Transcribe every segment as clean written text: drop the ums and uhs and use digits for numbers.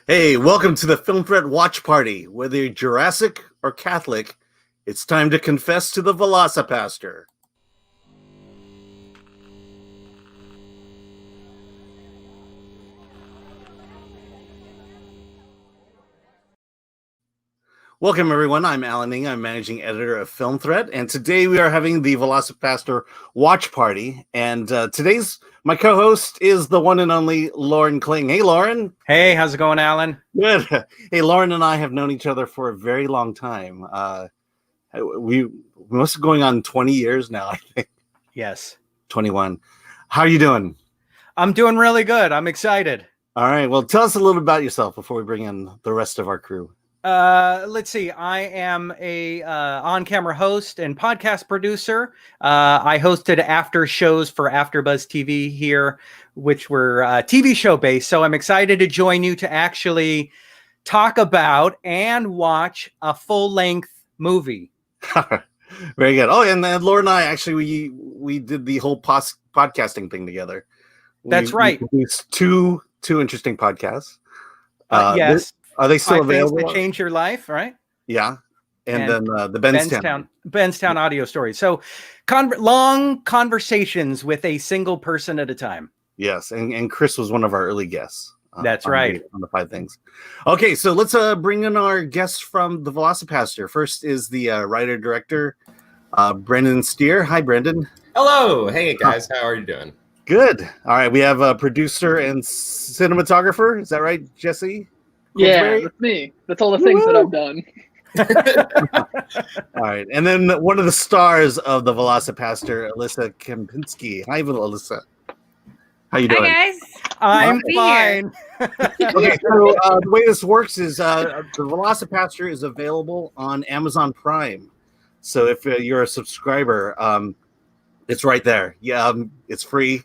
Hey, welcome to the Film Threat Watch Party. Whether you're Jurassic or Catholic, it's time to confess to the Velocipastor. Welcome, everyone. I'm Alan Ng. I'm managing editor of Film Threat, and today we are having the Velocipastor Watch Party. And today's my co-host is the one and only Lauren Kling. Hey, Lauren. Hey, how's it going, Alan? Good. Hey, Lauren and I have known each other for a very long time. We must be going on 20 years now, I think. Yes. 21. How are you doing? I'm doing really good. I'm excited. All right. Well, tell us a little about yourself before we bring in the rest of our crew. Let's see. I am a on-camera host and podcast producer. I hosted after shows for AfterBuzz TV here, which were TV show based. So I'm excited to join you to actually talk about and watch a full-length movie. Very good. Oh, and then Laura and I actually we did the whole podcasting thing together. That's right. We produced two interesting podcasts. Yes. Are they still available? To change your life, right? Yeah. And then the Benstown audio story. So long conversations with a single person at a time. Yes. And Chris was one of our early guests. That's right. On the 5 things. Okay. So let's bring in our guests from the Velocipastor. First is the writer-director, Brendan Steer. Hi, Brendan. Hello. Hey, guys. How are you doing? Good. All right. We have a producer and cinematographer. Is that right, Jesse? Yeah, that's me. That's all the things that I've done. All right. And then one of the stars of the Velocipastor, Alyssa Kempinski. Hi, Alyssa. How you doing? Hi, guys. I'm fine. Okay, so the way this works is the Velocipastor is available on Amazon Prime. So if you're a subscriber, it's right there. Yeah, it's free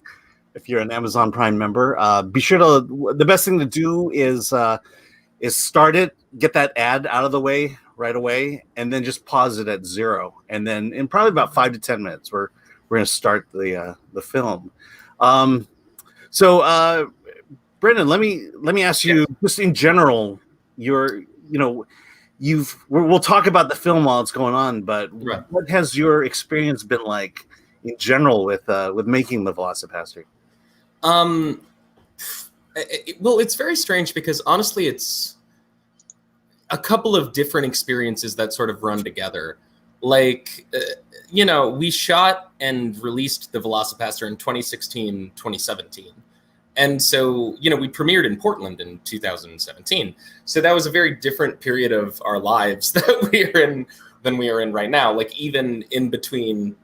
if you're an Amazon Prime member. Be sure to, the best thing to do is start it, get that ad out of the way right away, and then just pause it at 0. And then in probably about 5 to 10 minutes, we're going to start the film. So Brendan, let me ask you, just in general, we'll talk about the film while it's going on, but what has your experience been like in general with making the Velocipastor? Well, it's very strange because honestly, it's a couple of different experiences that sort of run together. Like, we shot and released the Velocipastor in 2016, 2017. And so, we premiered in Portland in 2017. So that was a very different period of our lives that we are in than we are in right now. Like, even in between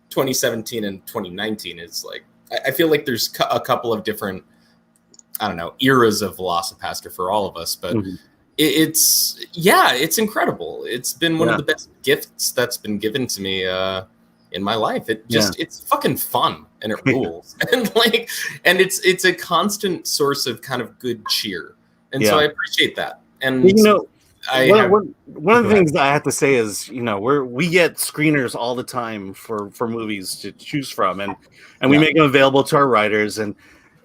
2017 and 2019, it's like, I feel like there's a couple of different, eras of Velocipastor for all of us, but it's incredidible. It's been one of the best gifts that's been given to me in my life. It's fucking fun and it rules. And it's a constant source of kind of good cheer. And so I appreciate that. And one of the things that I have to say is, we get screeners all the time for movies to choose from, and we make them available to our writers.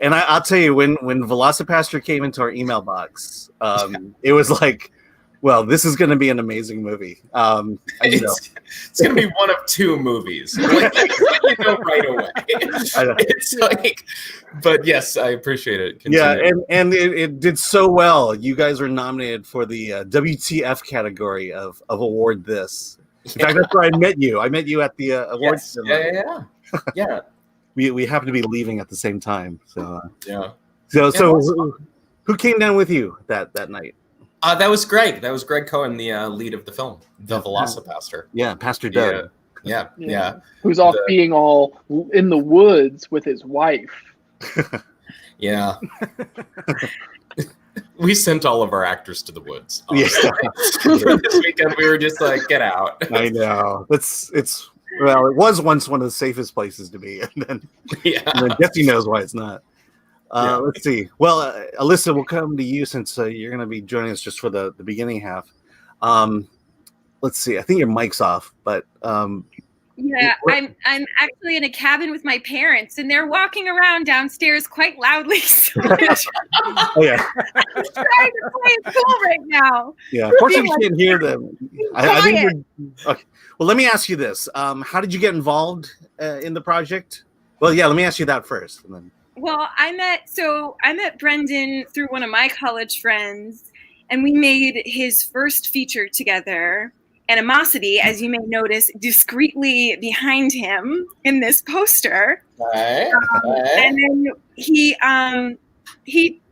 And I'll tell you, when Velocipastor came into our email box, it was like, well, this is going to be an amazing movie. It's going to be one of 2 movies. Right away. It's like, but yes, I appreciate it. Continue. Yeah, and it did so well. You guys were nominated for the WTF category of award this. In fact, that's where I met you. I met you at the awards. Yeah. We happened to be leaving at the same time. So So who came down with you that night? That was Greg. That was Greg Cohen, the lead of the film, The Velocipastor. Yeah, Pastor Doug. Yeah. Who's off being all in the woods with his wife. Yeah. We sent all of our actors to the woods. This weekend, we were just like, get out. I know. Well, it was once one of the safest places to be, and then Jesse knows why it's not. Let's see. Well, Alyssa, we'll come to you since you're going to be joining us just for the beginning half. Let's see. I think your mic's off, but Yeah, I'm actually in a cabin with my parents, and they're walking around downstairs quite loudly. So Oh yeah, I'm trying to play it cool right now. yeah. Fortunately, you can't hear them. I think okay. Well, let me ask you this: how did you get involved in the project? Well, yeah. Let me ask you that first, and then. Well, I met Brendan through one of my college friends, and we made his first feature together, Animosity, as you may notice, discreetly behind him in this poster. And then he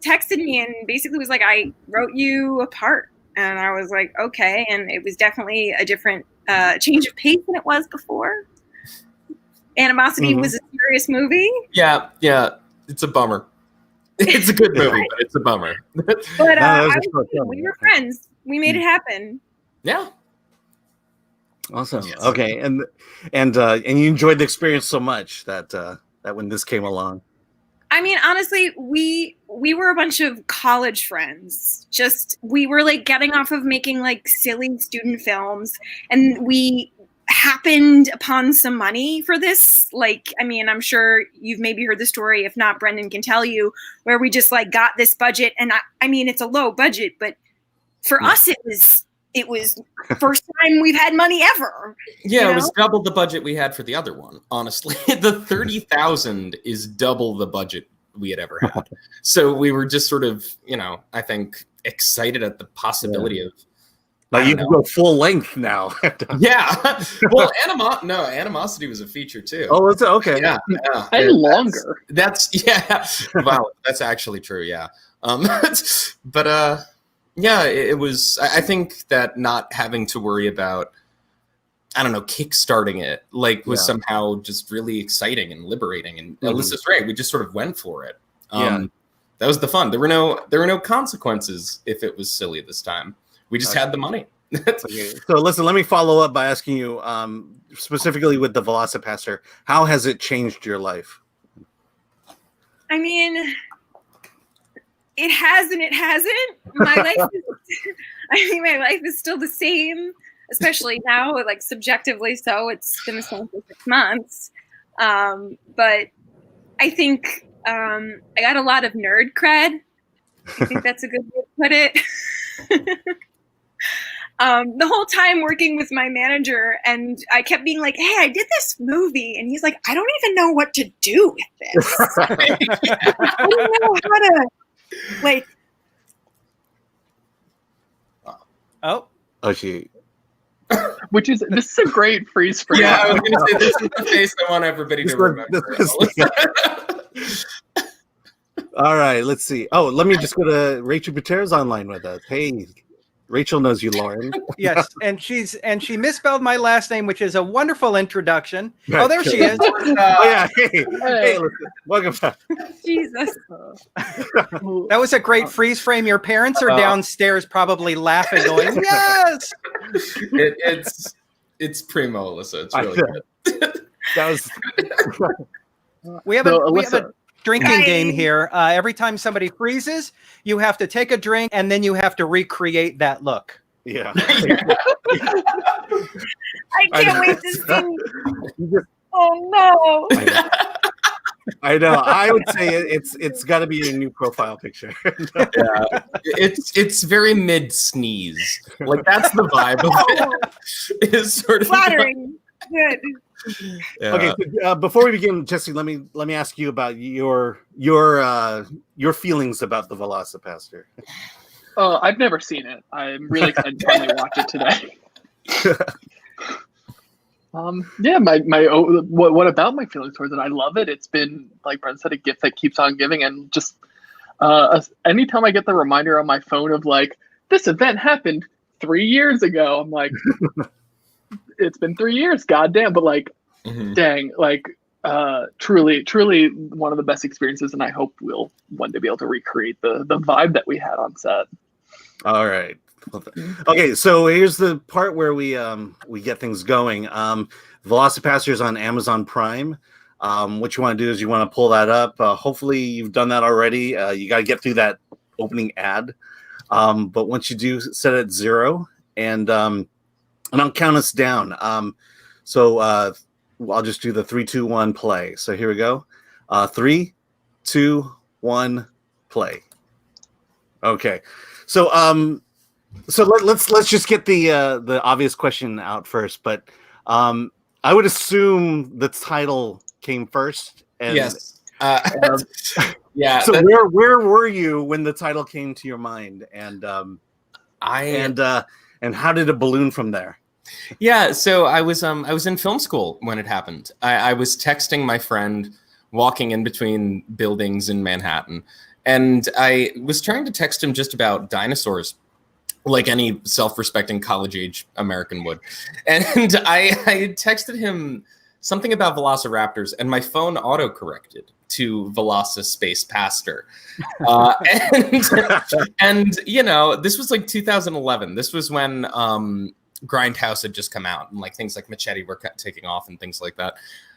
texted me and basically was like, "I wrote you a part," and I was like, "Okay." And it was definitely a different change of pace than it was before. Animosity was a serious movie. Yeah, it's a bummer. It's a good movie, but it's a bummer. But we were friends. We made it happen. Yeah. Awesome. Yes. Okay, and you enjoyed the experience so much that that when this came along. I mean, honestly, we were a bunch of college friends. Just we were like getting off of making like silly student films, and we happened upon some money for this. Like, I mean, I'm sure you've maybe heard the story. If not, Brendan can tell you, where we just like got this budget, and I mean, it's a low budget, but for us, it was first time we've had money ever. Yeah, it was double the budget we had for the other one. Honestly, the 30,000 is double the budget we had ever had. So we were just sort of, I think excited at the possibility of. Like you can go full length now. Yeah. Well, Animosity was a feature too. Oh, it's okay. Yeah. And longer. That's wow. That's actually true. Yeah. But yeah, it was. I think that not having to worry about, kickstarting it was somehow just really exciting and liberating. And Alyssa's right. We just sort of went for it. That was the fun. There were no consequences if it was silly this time. We just had the money. Okay. So listen, let me follow up by asking you specifically with the Velocipastor, how has it changed your life? I mean, it has and it hasn't. My life my life is still the same, especially now, like subjectively so. It's been the same for 6 months. But I think I got a lot of nerd cred. I think that's a good way to put it. The whole time working with my manager, and I kept being like, "Hey, I did this movie," and he's like, "I don't even know what to do with this. I don't know how to like." She. This is a great freeze frame. Yeah, I was gonna say this is the face I want everybody to remember. All right, let's see. Oh, let me just go to Rachel Buter's online with us. Hey, Rachel knows you, Lauren. Yes, and she misspelled my last name, which is a wonderful introduction. Oh, there she is. Oh yeah, hey, welcome back. Jesus. That was a great freeze frame. Your parents are downstairs probably laughing, going, "Yes!" It's primo, Alyssa. It's really good. That was. We have a drinking game here. Every time somebody freezes, you have to take a drink and then you have to recreate that look. Yeah. I can't wait to see. Oh no. I know. I would say it's got to be your new profile picture. Yeah, it's very mid sneeze. Like that's the vibe of it. Is sort of flattering. Good. Yeah. Okay, so, before we begin, Jesse, let me ask you about your feelings about the Velocipastor. I've never seen it. I'm really excited to finally watch it today. What about my feelings towards it? I love it. It's been, like Brent said, a gift that keeps on giving, and just anytime I get the reminder on my phone of like this event happened 3 years ago, I'm like. It's been 3 years, goddamn! But like, dang, like, truly one of the best experiences, and I hope we'll one day be able to recreate the vibe that we had on set. All right. Okay, so here's the part where we get things going. Velocipastor is on Amazon Prime. What you want to do is you want to pull that up. Hopefully you've done that already. You got to get through that opening ad. But once you do, set it at 0, and I'll count us down. So I'll just do the 3, 2, 1 play. So here we go. 3, 2, 1 play. Okay. So let's just get the obvious question out first. But I would assume the title came first. And, yes. Yeah. So where were you when the title came to your mind? And and how did it balloon from there? Yeah, so I was in film school when it happened. I was texting my friend walking in between buildings in Manhattan, and I was trying to text him just about dinosaurs, like any self-respecting college-age American would. And I texted him something about velociraptors, and my phone auto-corrected to Velocipastor. And you know, this was like 2011. This was when Grindhouse had just come out, and like things like Machete were taking off and things like that.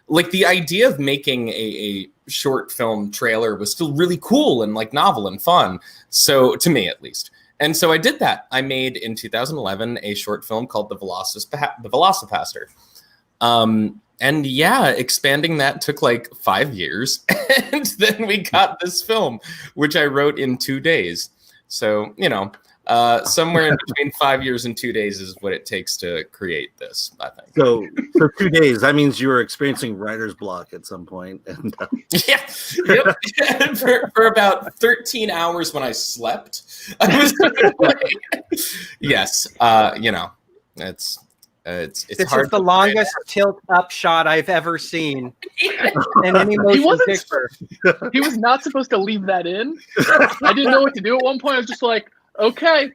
Like the idea of making a short film trailer was still really cool and like novel and fun. So to me, at least. And so I did that. I made in 2011 a short film called The Velocipastor. And yeah, expanding that took like 5 years. And then we got this film, which I wrote in 2 days. So, you know, somewhere in between 5 years and 2 days is what it takes to create this, I think. So 2 days, that means you were experiencing writer's block at some point. And, yeah. Yep. for about 13 hours when I slept. I was yes. You know, it's this hard. Is the longest tilt up shot I've ever seen in any motion picture. He was not supposed to leave that in. I didn't know what to do at one point. I was just like, okay,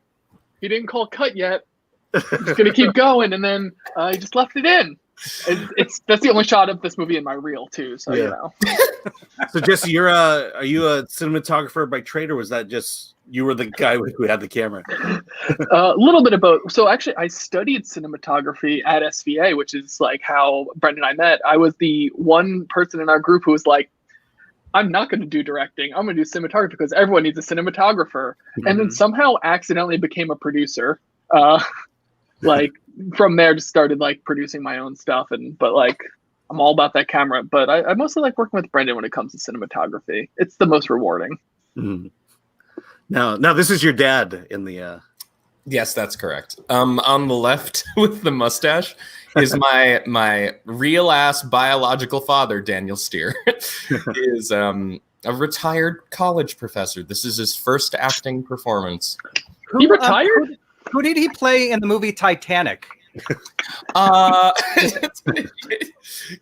he didn't call cut yet. I'm just gonna keep going, and then he just left it in. That's the only shot of this movie in my reel too. So yeah. You know. So Jesse, are you a cinematographer by trade, or was that just you were the guy who had the camera? A little bit of both. So actually, I studied cinematography at SVA, which is like how Brendan and I met. I was the one person in our group who was like, I'm not going to do directing. I'm going to do cinematography because everyone needs a cinematographer. Mm-hmm. And then somehow accidentally became a producer. Like from there, just started like producing my own stuff. But like, I'm all about that camera. But I mostly like working with Brendan when it comes to cinematography. It's the most rewarding. Mm-hmm. Now this is your dad in the. Yes, that's correct. On the left with the mustache is my real ass biological father, Daniel Steer. Is a retired college professor. This is his first acting performance. He retired? Who did he play in the movie Titanic?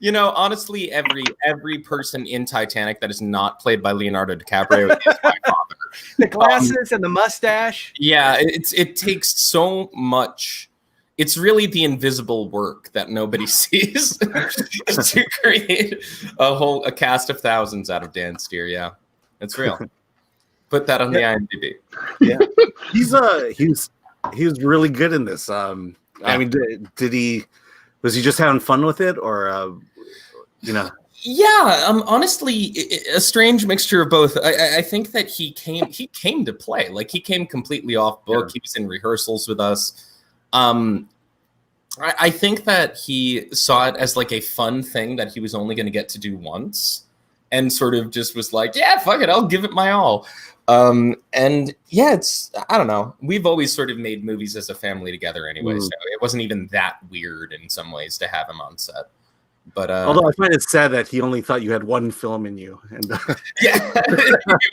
You know, honestly, every person in Titanic that is not played by Leonardo DiCaprio is my father. The glasses and the mustache. Yeah, it takes so much. It's really the invisible work that nobody sees to create a cast of thousands out of Dan Steer. Yeah, it's real. Put that on the IMDb. Yeah, he was really good in this. I mean, was he just having fun with it, or you know? Yeah, honestly, a strange mixture of both. I think that he came to play. Like, he came completely off book. Yeah. He was in rehearsals with us. I think that he saw it as like a fun thing that he was only going to get to do once, and sort of just was like, yeah, fuck it, I'll give it my all. And yeah, I don't know. We've always sort of made movies as a family together anyway, so it wasn't even that weird in some ways to have him on set. But although I find it sad that he only thought you had one film in you, and yeah,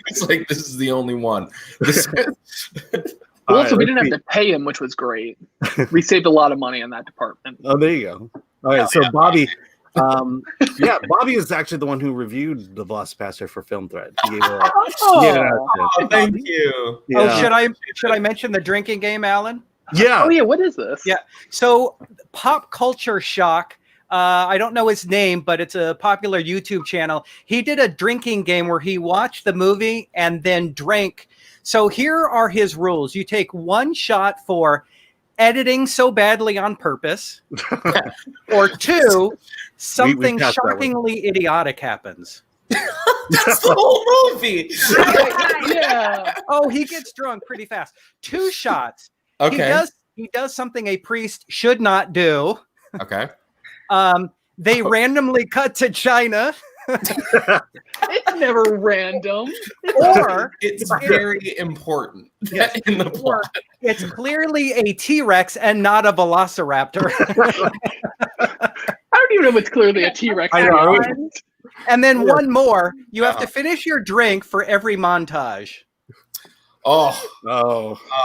it's like, this is the only one. Also, we didn't have to pay him, which was great. We saved a lot of money in that department. Oh, there you go. All right, so yeah. Bobby. Bobby is actually the one who reviewed The Velocipastor for Film Thread. He gave thank you. Yeah. Oh, should I mention the drinking game, Alan? Yeah. Oh yeah, what is this? Yeah. So Pop Culture Shock. I don't know his name, but it's a popular YouTube channel. He did a drinking game where he watched the movie and then drank. So here are his rules. You take one shot for editing so badly on purpose, or two, something shockingly idiotic happens. That's the whole movie. Yeah. Oh, he gets drunk pretty fast. 2 shots. Okay. He does something a priest should not do. Okay. They randomly cut to China. It's never random. Or It's very important in the plot. it's clearly a T-Rex and not a Velociraptor. I don't even know if it's clearly a T-Rex. I know. And then one more. You have to finish your drink for every montage. Oh,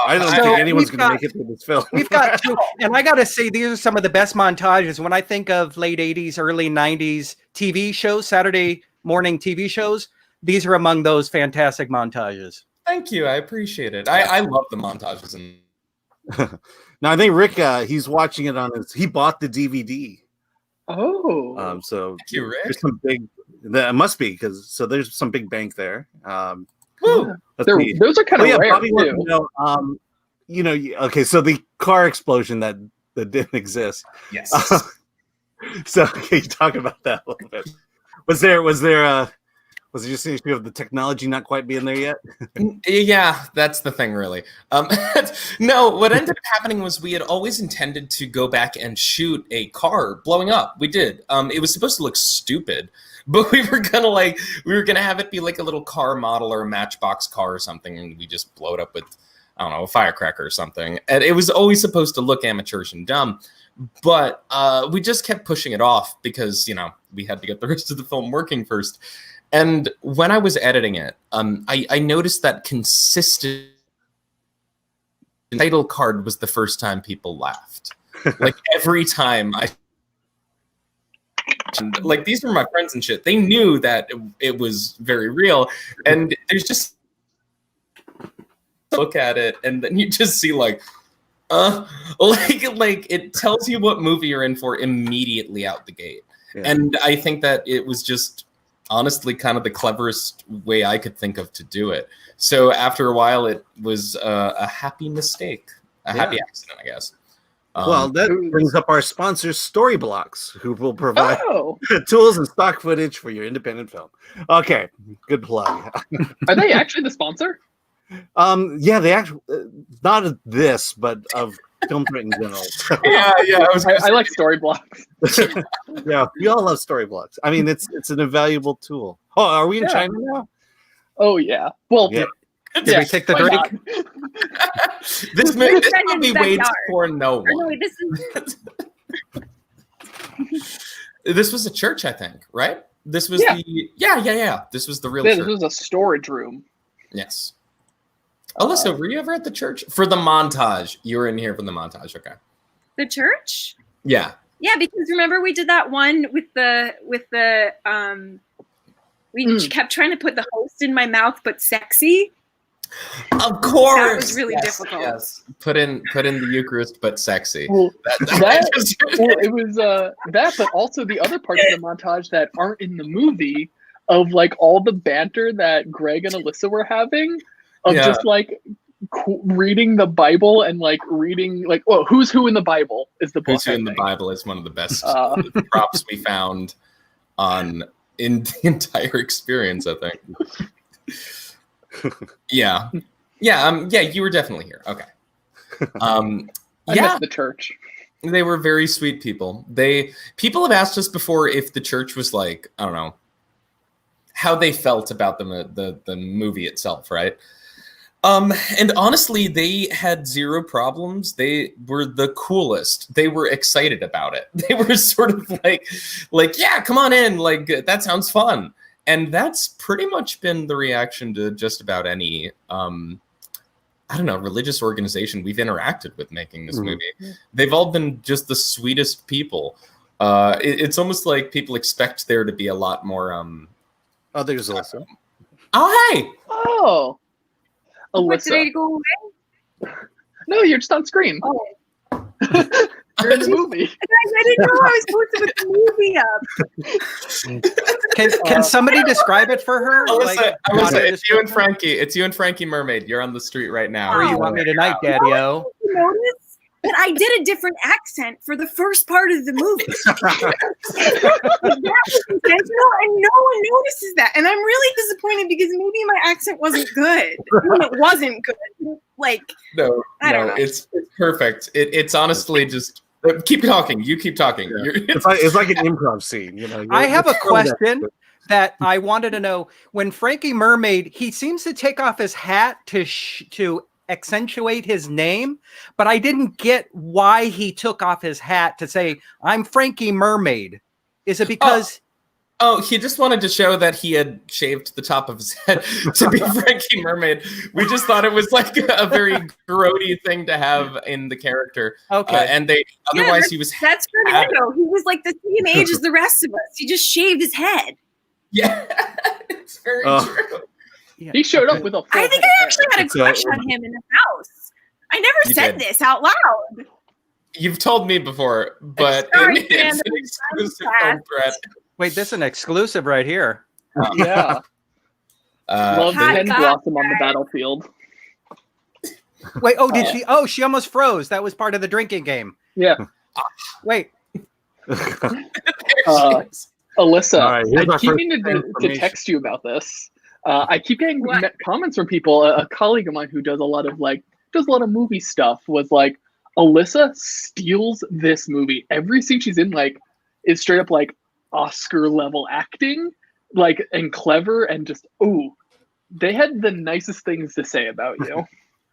I don't So think anyone's we've going to got- make it through this film. We've got two, and I got to say, these are some of the best montages. When I think of late 80s, early 90s TV shows, Saturday morning TV shows, these are among those fantastic montages. Thank you. I appreciate it. I love the montages. Now I think Rick, he's watching it on his. He bought the DVD. Oh. So Thank you, Rick. there's some big. That must be so there's some big bank there. Woo. Let's see. Those are kind Oh of yeah, rare Bobby wants too. to know. Okay, so the car explosion that didn't exist. Yes. So can you talk about that a little bit? Was it just an issue of the technology not quite being there yet? Yeah, that's the thing, really. No, what ended up happening was we had always intended to go back and shoot a car blowing up. We did. It was supposed to look stupid, but we were gonna have it be like a little car model or a Matchbox car or something, and we just blow it up with, I don't know, a firecracker or something. And it was always supposed to look amateurish and dumb, but we just kept pushing it off because we had to get the rest of the film working first. And when I was editing it, I noticed that consistent title card was the first time people laughed. Like every time like these were my friends and shit. They knew that it was very real. And there's just look at it and then you just see like it tells you what movie you're in for immediately out the gate. Yeah. And I think that it was just honestly kind of the cleverest way I could think of to do it. So after a while, it was a happy mistake, happy accident, I guess. Well, that brings up our sponsor, Storyblocks, who will provide tools and stock footage for your independent film. Okay, good plug. Are they actually the sponsor? Yeah, they actually not of this, but of film in general. Yeah. I like Storyblocks. Yeah, we all love Storyblocks. I mean, it's an invaluable tool. Oh, are we in China now? Oh yeah. Well, yeah. Did we take the drink? This movie waits for no one. This was a church, I think, right? This was yeah. This was the real church. This was a storage room. Yes. Alyssa, were you ever at the church for the montage? You were in here for the montage, okay? The church? Yeah. Yeah, because remember we did that one with the we kept trying to put the host in my mouth, but sexy. Of course, that was really difficult. Yes, put in the Eucharist, but sexy. Well, it was that, but also the other parts of the montage that aren't in the movie, of like all the banter that Greg and Alyssa were having, of just like reading the Bible and like reading like, well, who's who in the Bible is the book. Who's who in the Bible is one of the best props we found in the entire experience, I think. Yeah, you were definitely here. Okay. I missed the church. They were very sweet people. People have asked us before if the church was like, I don't know, how they felt about the movie itself, right? And honestly, they had zero problems. They were the coolest. They were excited about it. They were sort of like, yeah, come on in. Like, that sounds fun. And that's pretty much been the reaction to just about any, I don't know, religious organization we've interacted with making this movie. They've all been just the sweetest people. It's almost like people expect there to be a lot more. Oh, there's Alyssa. Oh, hey. Oh. What, did I go away? No, you're just on screen. Oh. You're in the movie. I didn't know I was supposed to put the movie up. Can somebody describe it for her? Alyssa, it's you and Frankie. It's you and Frankie Mermaid. You're on the street right now. Where you want me tonight, Daddy-O? You notice that I did a different accent for the first part of the movie. That was intentional, and no one notices that. And I'm really disappointed because maybe my accent wasn't good. I mean, it wasn't good. Like, no, I don't know. It's perfect. It's honestly just Keep talking. You keep talking. Yeah. It's like an improv scene, you know. I have a question that I wanted to know. When Frankie Mermaid, he seems to take off his hat to accentuate his name, but I didn't get why he took off his hat to say, "I'm Frankie Mermaid." Is it because... Oh, he just wanted to show that he had shaved the top of his head to be Frankie Mermaid. We just thought it was like a very grody thing to have in the character. Okay. And otherwise he was... That's Fernando. He was like the same age as the rest of us. He just shaved his head. Yeah, it's very true. Yeah. He showed up with a full I think I actually had a crush on him in the house. I never said this out loud. You've told me before, but it's an exclusive film threat. Wait, this is an exclusive right here. Yeah. Love Pen Blossom on the battlefield. Wait, did she? Oh, she almost froze. That was part of the drinking game. Yeah. Wait. Alyssa, right, I keep meaning to text you about this. I keep getting comments from people. A colleague of mine who does a lot of movie stuff was like, Alyssa steals this movie. Every scene she's in is straight up Oscar level acting, and clever, and just they had the nicest things to say about you.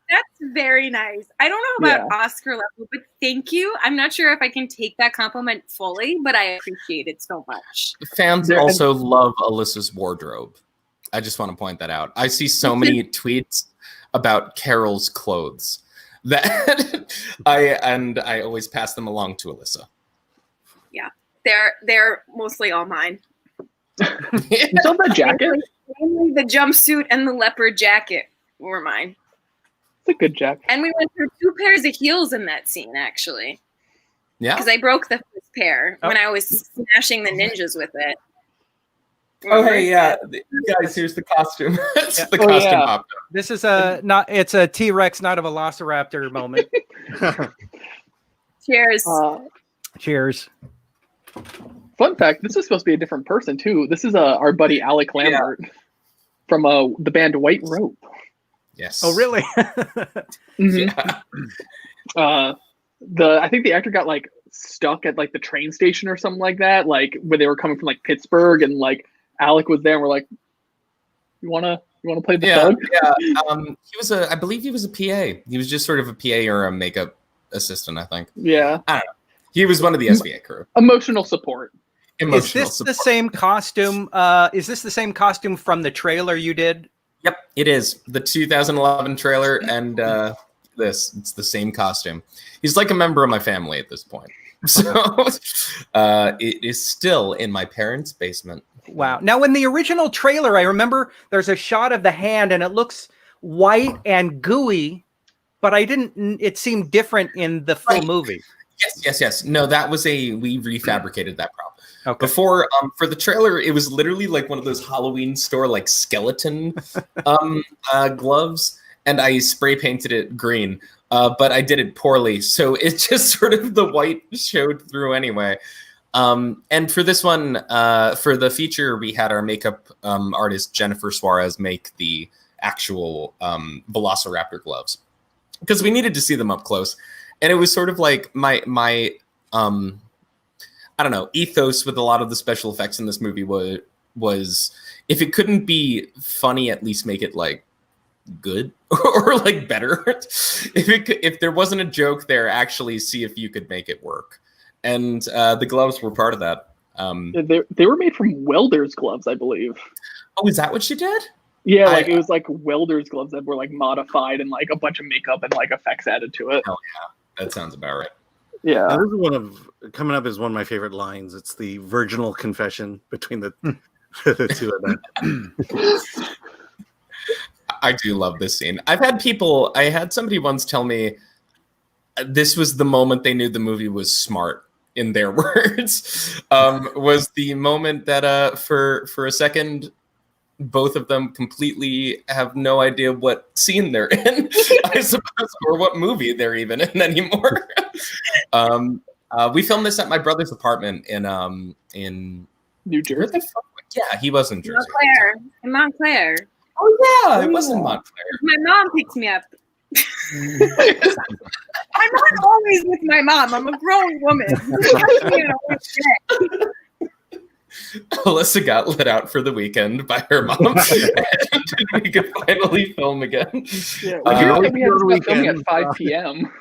That's very nice. I don't know about Oscar level, but thank you. I'm not sure if I can take that compliment fully, but I appreciate it so much. Fans also love Alyssa's wardrobe. I just want to point that out. I see so many tweets about Carol's clothes that I always pass them along to Alyssa. Yeah. They're mostly all mine. You saw that jacket? Mainly the jumpsuit and the leopard jacket were mine. It's a good jacket. And we went through 2 pairs of heels in that scene, actually. Yeah. Because I broke the first pair when I was smashing the ninjas with it. Oh, hey, yeah. Guys, here's the costume. It's the costume popped up. This is it's a T-Rex, not a Velociraptor moment. Cheers. Cheers. Fun fact, this is supposed to be a different person, too. This is our buddy Alec Lambert from the band White Rope. Yes. Oh, really? Mm-hmm. Yeah. I think the actor got stuck at the train station or something like that, where they were coming from Pittsburgh, and Alec was there, and we're like, you wanna play the thug? Yeah. I believe he was a PA. He was just sort of a PA or a makeup assistant, I think. Yeah. I don't know. He was one of the SVA crew. Emotional support. Is this the same costume? Is this the same costume from the trailer you did? Yep, it is. The 2011 trailer and it's the same costume. He's like a member of my family at this point. So it is still in my parents' basement. Wow. Now, in the original trailer, I remember there's a shot of the hand and it looks white and gooey, but it seemed different in the full movie. Yes. No, that was we refabricated that prop. Okay. Before, for the trailer, it was literally one of those Halloween store skeleton gloves, and I spray painted it green, but I did it poorly, so it just sort of the white showed through anyway. And for this one, for the feature, we had our makeup artist Jennifer Suarez make the actual Velociraptor gloves because we needed to see them up close. And it was sort of my I don't know, ethos with a lot of the special effects in this movie was if it couldn't be funny, at least make it good or better. If there wasn't a joke there, actually see if you could make it work. And the gloves were part of that. They were made from welder's gloves, I believe. Oh, is that what she did? Yeah, it was welder's gloves that were modified and a bunch of makeup and effects added to it. Oh yeah, that sounds about right. Yeah, now, this is coming up is one of my favorite lines. It's the virginal confession between the two of them. I do love this scene. I had somebody once tell me this was the moment they knew the movie was smart, in their words, was the moment that for a second, both of them completely have no idea what scene they're in, I suppose, or what movie they're even in anymore. We filmed this at my brother's apartment in New Jersey. Yeah, he was in Jersey. Montclair. Oh yeah, it was in Montclair. My mom picked me up. I'm not always with my mom. I'm a grown woman. Alyssa got let out for the weekend by her mom, and we could finally film again. Yeah, we hear that we had to stop filming at 5 p.m.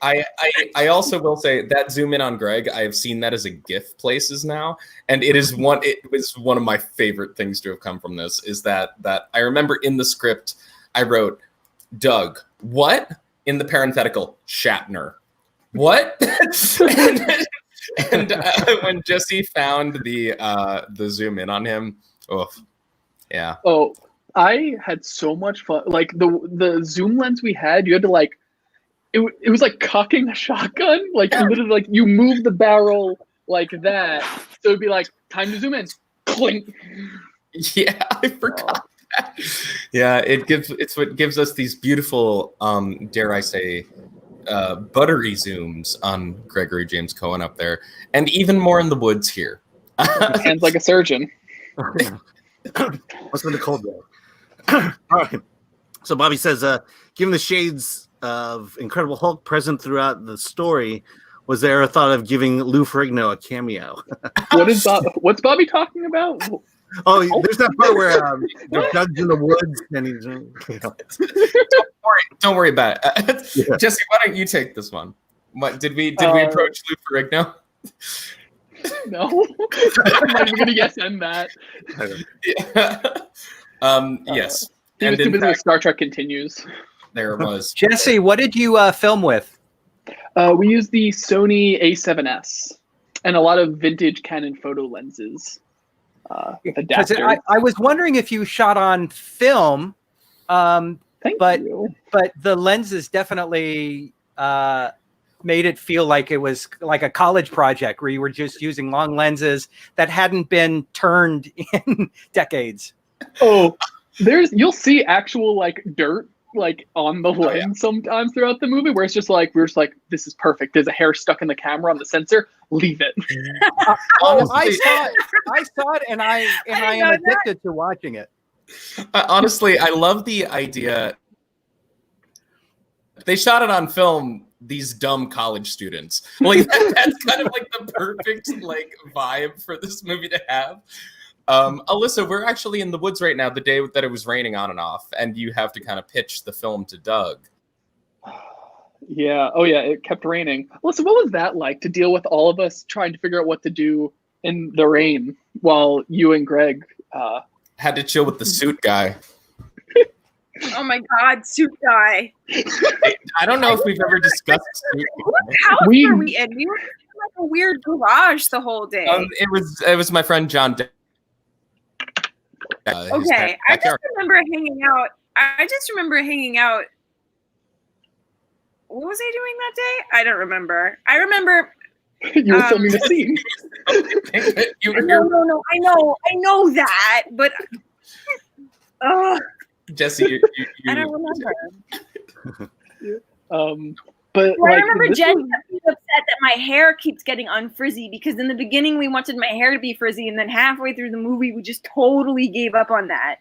I also will say that zoom in on Greg, I have seen that as a GIF places now, and it was one of my favorite things to have come from this. Is that I remember in the script I wrote, Doug, what? In the parenthetical, Shatner. What? And when Jesse found the zoom in on him, yeah. Oh, I had so much fun. Like the zoom lens we had, you had to like, it was like cocking a shotgun. Like literally, like you move the barrel like that, so it'd be like time to zoom in. Clink. Yeah, I forgot that. Yeah, it's what gives us these beautiful, dare I say, buttery zooms on Gregory James Cohen up there, and even more in the woods here. Hands like a surgeon. What's been a cold day? All right. So Bobby says, given the shades of Incredible Hulk present throughout the story, was there a thought of giving Lou Ferrigno a cameo? What's Bobby talking about? Oh, there's that part where Doug's in the woods and he's. Don't worry about it. Yeah. Jesse, why don't you take this one? What did we approach Lou Ferrigno? No, I'm not even gonna guess on that. Yeah. Yes. He was too busy with Star Trek Continues. There it was. Jesse, what did you film with? We used the Sony A7S and a lot of vintage Canon photo lenses with adapters. I was wondering if you shot on film, Thank you. But the lenses definitely made it feel like it was like a college project where you were just using long lenses that hadn't been turned in decades. Oh, you'll see actual like dirt like on the lens sometimes throughout the movie where it's just like we're just like, this is perfect. There's a hair stuck in the camera on the sensor. Leave it. I saw it, and I am addicted to watching it. Honestly, I love the idea. They shot it on film. These dumb college students, like that's kind of like the perfect like vibe for this movie to have. Alyssa, we're actually in the woods right now, the day that it was raining on and off, and you have to kind of pitch the film to Doug. Yeah. Oh, yeah. It kept raining. Alyssa, what was that like to deal with all of us trying to figure out what to do in the rain while you and Greg had to chill with the suit guy? Oh my God, suit guy! I don't know if we've ever discussed suit. What house were we in? We were in like a weird garage the whole day. It was my friend John. Okay, I just remember hanging out. What was I doing that day? I don't remember. I remember you were filming the scene. No. I know that, but Jesse, I don't remember. But well, I remember Jen being upset that my hair keeps getting unfrizzy because in the beginning we wanted my hair to be frizzy, and then halfway through the movie we just totally gave up on that.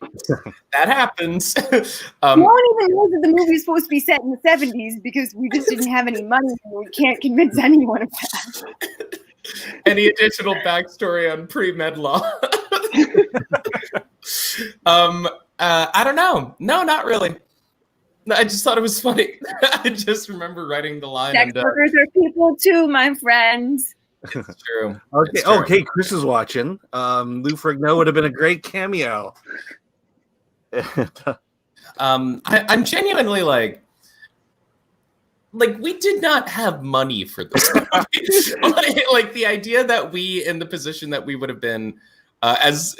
That happens. No one even knows that the movie is supposed to be set in the 70s because we just didn't have any money, and we can't convince anyone of that. Any additional backstory on pre-med law? I don't know. No, not really. I just thought it was funny. I just remember writing the line. Sex workers are people too, my friends. It's true. Okay. It's true. Okay. Chris is watching. Lou Ferrigno would have been a great cameo. I'm genuinely like we did not have money for this movie. Like the idea that we, in the position that we would have been as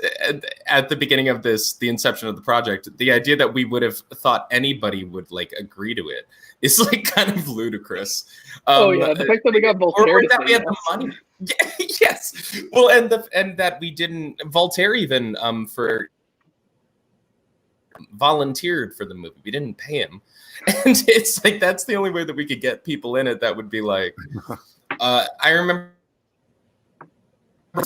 at the beginning of the inception of the project, the idea that we would have thought anybody would like agree to it is like kind of ludicrous. The fact that we got Voltaire or that we had the money. Yes. Well, and that we didn't. Voltaire even volunteered for the movie. We didn't pay him, and it's like that's the only way that we could get people in it. That would be like, I remember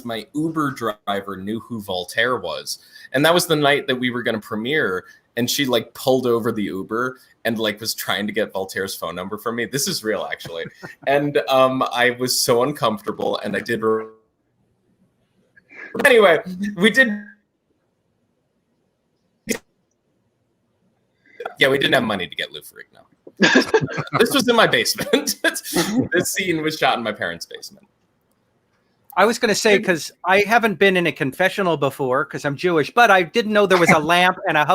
my Uber driver knew who Voltaire was, and that was the night that we were going to premiere. And she like pulled over the Uber and like was trying to get Voltaire's phone number from me. This is real, actually. And I was so uncomfortable, and I did. Anyway, we did. Yeah, we didn't have money to get Lou Ferrigno. This was in my basement. This scene was shot in my parents' basement. I was going to say, because I haven't been in a confessional before because I'm Jewish, but I didn't know there was a lamp and a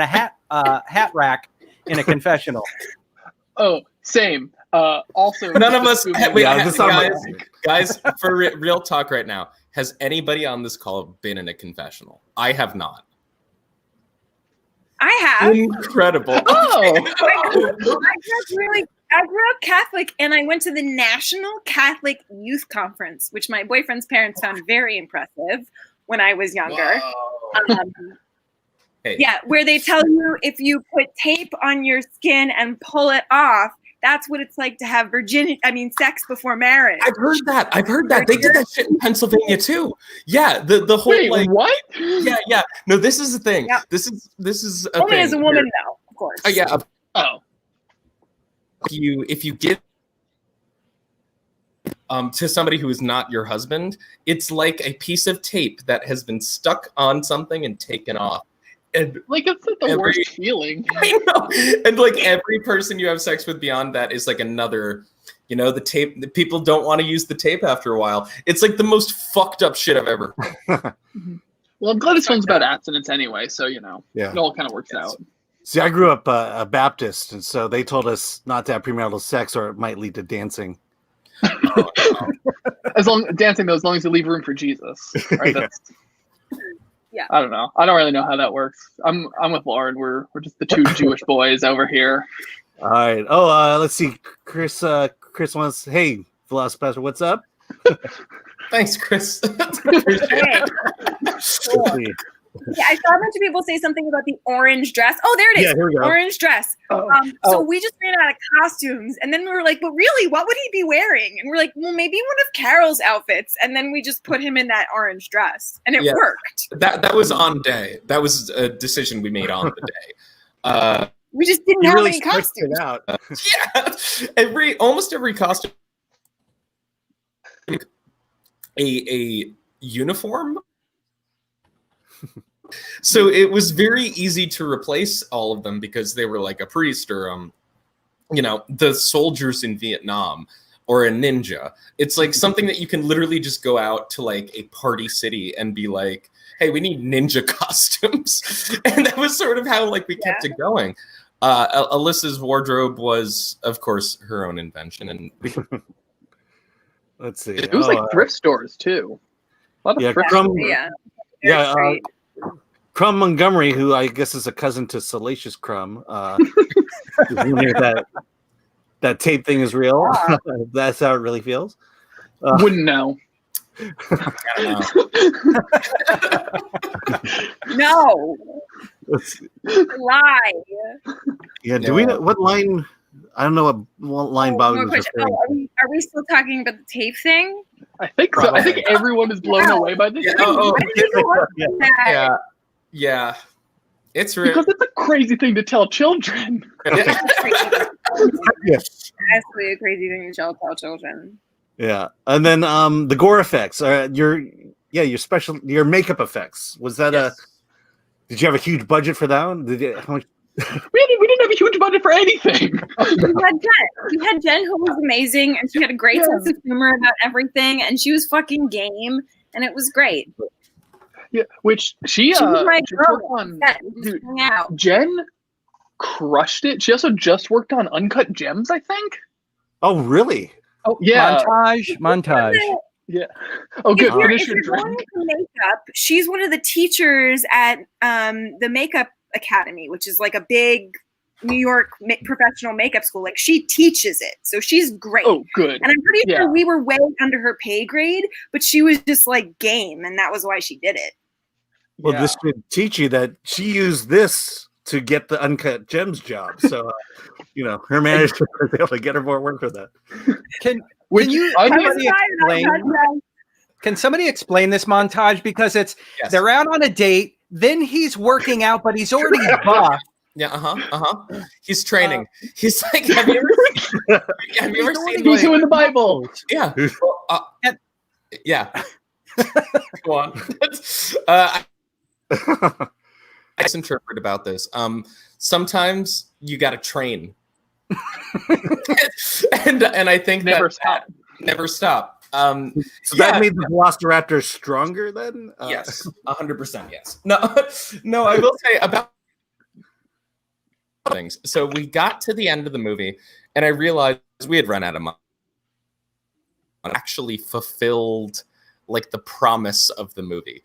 hat rack in a confessional. Oh, same. Also, none of us. Wait, Yeah, guys, for real talk right now, has anybody on this call been in a confessional? I have not. I have. Incredible. Oh, I grew up Catholic, and I went to the National Catholic Youth Conference, which my boyfriend's parents found very impressive when I was younger. Hey. Yeah, where they tell you if you put tape on your skin and pull it off, that's what it's like to have sex before marriage. I've heard that. They did that shit in Pennsylvania too. Yeah, the whole wait, what? Yeah. No, this is the thing. Yep. This is a Only thing. as a woman, though, of course. Oh yeah. Oh. If you give to somebody who is not your husband, it's like a piece of tape that has been stuck on something and taken off. And Like, it's like the worst feeling. I know. And like every person you have sex with beyond that is like another, the tape. The people don't want to use the tape after a while. It's like the most fucked up shit I've ever heard. Well, I'm glad this one's about abstinence anyway, so it all kind of works out. See, I grew up a Baptist, and so they told us not to have premarital sex, or it might lead to dancing. Oh, no. As long as you leave room for Jesus. Right? Yeah. Yeah. I don't know. I don't really know how that works. I'm with Lauren. We're just the two Jewish boys over here. All right. Oh, let's see. Chris wants. Hey, Velocipastor, what's up? Thanks, Chris. Let's see. Yeah, I saw a bunch of people say something about the orange dress. Oh, there it is. Yeah, here we go. Orange dress. So we just ran out of costumes, and then we were like, but really, what would he be wearing? And we're like, well, maybe one of Carol's outfits. And then we just put him in that orange dress, and it worked. That was on day. That was a decision we made on the day. We just didn't have really any costumes. it out. Yeah, almost every costume, a uniform. So it was very easy to replace all of them because they were like a priest or the soldiers in Vietnam or a ninja. It's like something that you can literally just go out to like a party city and be like, hey, we need ninja costumes. And that was sort of how like we kept it going. Alyssa's wardrobe was, of course, her own invention. And Let's see. It was like thrift stores too. A lot of thrift stores. Yeah. Crumb Montgomery, who I guess is a cousin to Salacious Crumb, that tape thing is real. That's how it really feels. Wouldn't know. I don't know. No. Lie. Yeah. Do we know what line? I don't know what line Bobby was referring to. Are we still talking about the tape thing? I think so. I think everyone is blown away by this. Yeah. It's real. Because it's a crazy thing to tell children. Absolutely a crazy thing to tell children. Yeah, and then the gore effects. Your makeup effects. Was that Did you have a huge budget for that one? How much? We didn't have a huge budget for anything. We had Jen, who was amazing, and she had a great sense of humor about everything, and she was fucking game, and it was great. Yeah, which she was my girl. Jen crushed it. She also just worked on Uncut Gems, I think. Oh, really? Oh, yeah. Montage. Yeah. Oh, good. If you're going to makeup, she's one of the teachers at the Makeup Academy, which is like a big New York professional makeup school. Like, she teaches it, so she's great. Oh, good. And I'm pretty sure we were way under her pay grade, but she was just like game, and that was why she did it. Well, this should teach you that she used this to get the Uncut Gems job. So, her manager was able to get her more work for that. Can you explain? Can somebody explain this montage? Because it's they're out on a date, then he's working out, but he's already buff. Yeah, He's training. He's like, have you ever seen Who's who in the Bible? Yeah. Yeah. Go on. I misinterpret about this. Sometimes you got to train, and I think Never stop. Never stop. So that made the Velociraptor stronger then? Yes, 100%. Yes. No. I will say about things. So we got to the end of the movie, and I realized we had run out of money. Actually fulfilled like the promise of the movie.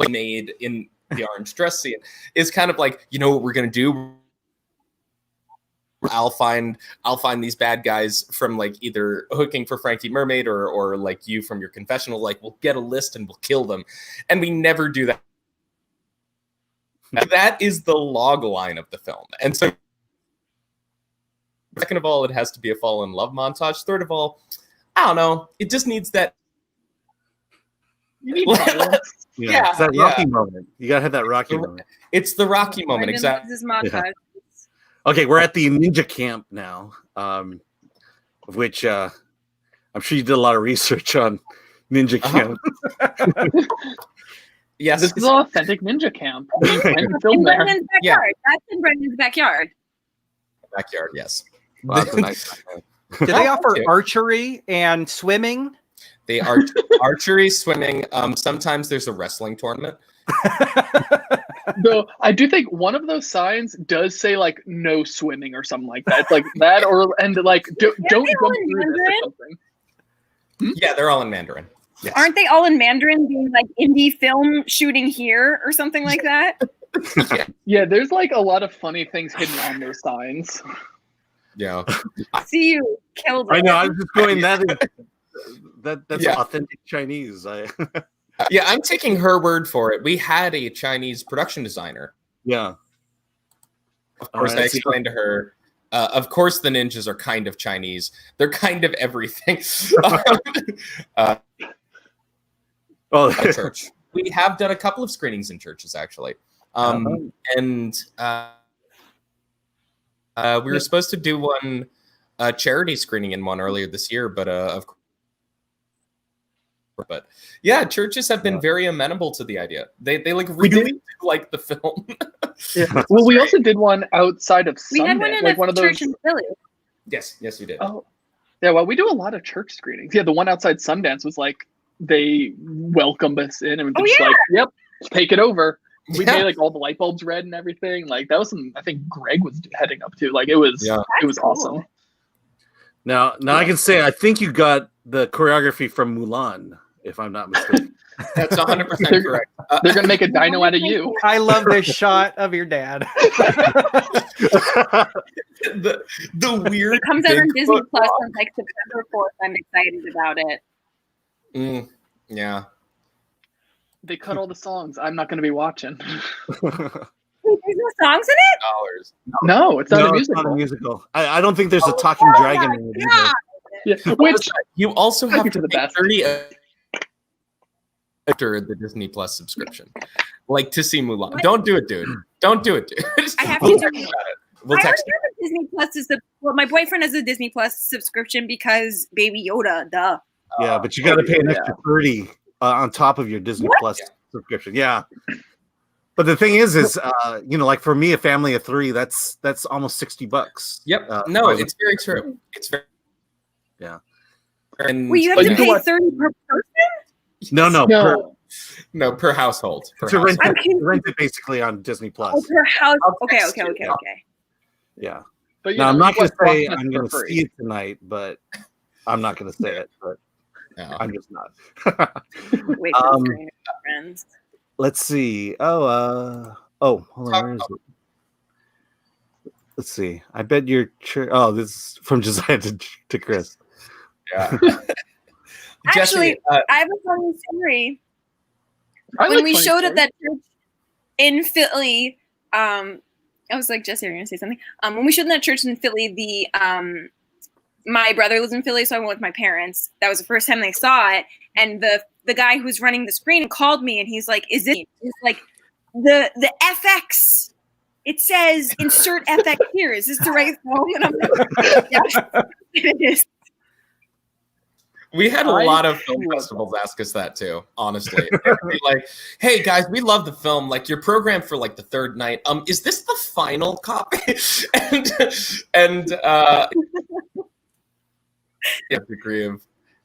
Made in the orange dress scene is kind of like, you know what we're gonna do? I'll find these bad guys from like either hooking for Frankie Mermaid or like you from your confessional. Like we'll get a list and we'll kill them, and we never do that. That is the log line of the film, and so. Second of all, it has to be a fall in love montage. Third of all, I don't know. It just needs that. Yeah, it's that Rocky moment. You gotta have that Rocky moment. It's the Rocky moment, exactly. This is montage. Yeah. Okay, we're at the ninja camp now, of which I'm sure you did a lot of research on ninja camp. Yes, this is authentic ninja camp. We planned to film in there. Brendan's backyard. That's in Brendan's backyard. Backyard, yes. Wow, that's a nice. Do they offer archery and swimming? They are archery, swimming. Sometimes there's a wrestling tournament. Though I do think one of those signs does say like no swimming or something like that. It's like that, or like don't jump through this or something. Yeah, they're all in Mandarin. Yes. Aren't they all in Mandarin, being like indie film shooting here or something like that? Yeah, there's like a lot of funny things hidden on those signs. Yeah. See, you killed it. I know. I was just going. That's authentic Chinese. Yeah, I'm taking her word for it. We had a Chinese production designer. Yeah. Of course, I explained to her. Of course, the ninjas are kind of Chinese. They're kind of everything. Church. We have done a couple of screenings in churches, actually. And we were supposed to do one charity screening in one earlier this year, but yeah, churches have been very amenable to the idea. They like really like the film. Yeah. Well, we also did one outside of Sundance. We had one in like one of those church in Philly. Yes, we did. Oh, yeah. Well, we do a lot of church screenings. Yeah, the one outside Sundance was like they welcomed us in and just like, yep, take it over. We made like all the light bulbs red and everything. Like that was something I think Greg was heading up to. Like it was awesome. Now I can say I think you got the choreography from Mulan, if I'm not mistaken. That's 100% correct. They're gonna make a dino out of you. I love this shot of your dad. the weird. It comes out on Disney Plus on like September 4th. I'm excited about it. Yeah. They cut all the songs. I'm not going to be watching. Wait, there's no songs in it? No, it's not a musical. It's not a musical. I don't think there's a talking dragon in it either. Yeah, which you also have to the pay best. 30 after the Disney Plus subscription, like to see Mulan. What? Don't do it, dude. Don't do it, dude. I have We'll to text do you it. about it. We'll I already text you. have a Disney Plus. My boyfriend has a Disney Plus subscription because Baby Yoda, duh. Yeah, but you got to pay an extra 30 on top of your Disney Plus subscription. Yeah. But the thing is like for me, a family of 3, that's almost $60. Yep. No, it's very true. It's very. Yeah. And Well, you have to pay 30 per person? No, per household. To rent it basically on Disney Plus. Oh, per house. Okay. Yeah. But now I'm not going to say I'm going to see it tonight, but I'm not going to say it. But I'm just not. Wait for the screen, friends. Let's see. Hold on. Where is it? Let's see. I bet your church. Oh, this is from Josiah to Chris. Yeah. Actually, I have a funny story. When we showed at that church in Philly, I was like, Jesse, are you going to say something? When we showed in that church in Philly, the my brother lives in Philly, so I went with my parents. That was the first time they saw it. And the guy who's running the screening called me, and he's like, "Is it?" He's like, the FX. It says insert FX here. Is this the right film? And I'm like, yes, it is. We had a lot of film festivals ask us that too, honestly. They'd be like, "Hey guys, we love the film. Like, you're programmed for like the third night. Is this the final copy?" and a degree of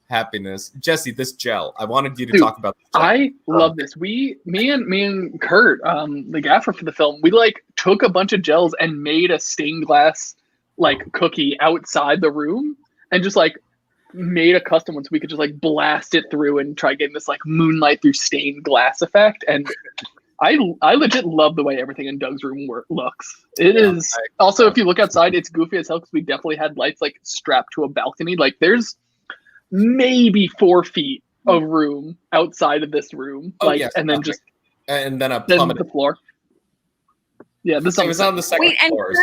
happiness. Jesse, this gel. I wanted you to talk about this gel. I love this. Me and Kurt, the gaffer for the film, we like took a bunch of gels and made a stained glass like cookie outside the room and just like made a custom one so we could just like blast it through and try getting this like moonlight through stained glass effect. And I legit love the way everything in Doug's room looks. It is also, if you look outside, it's goofy as hell because we definitely had lights like strapped to a balcony. Like there's maybe 4 feet of room outside of this room, and then just and then a plummet the floor. Yeah, this was on the second floor.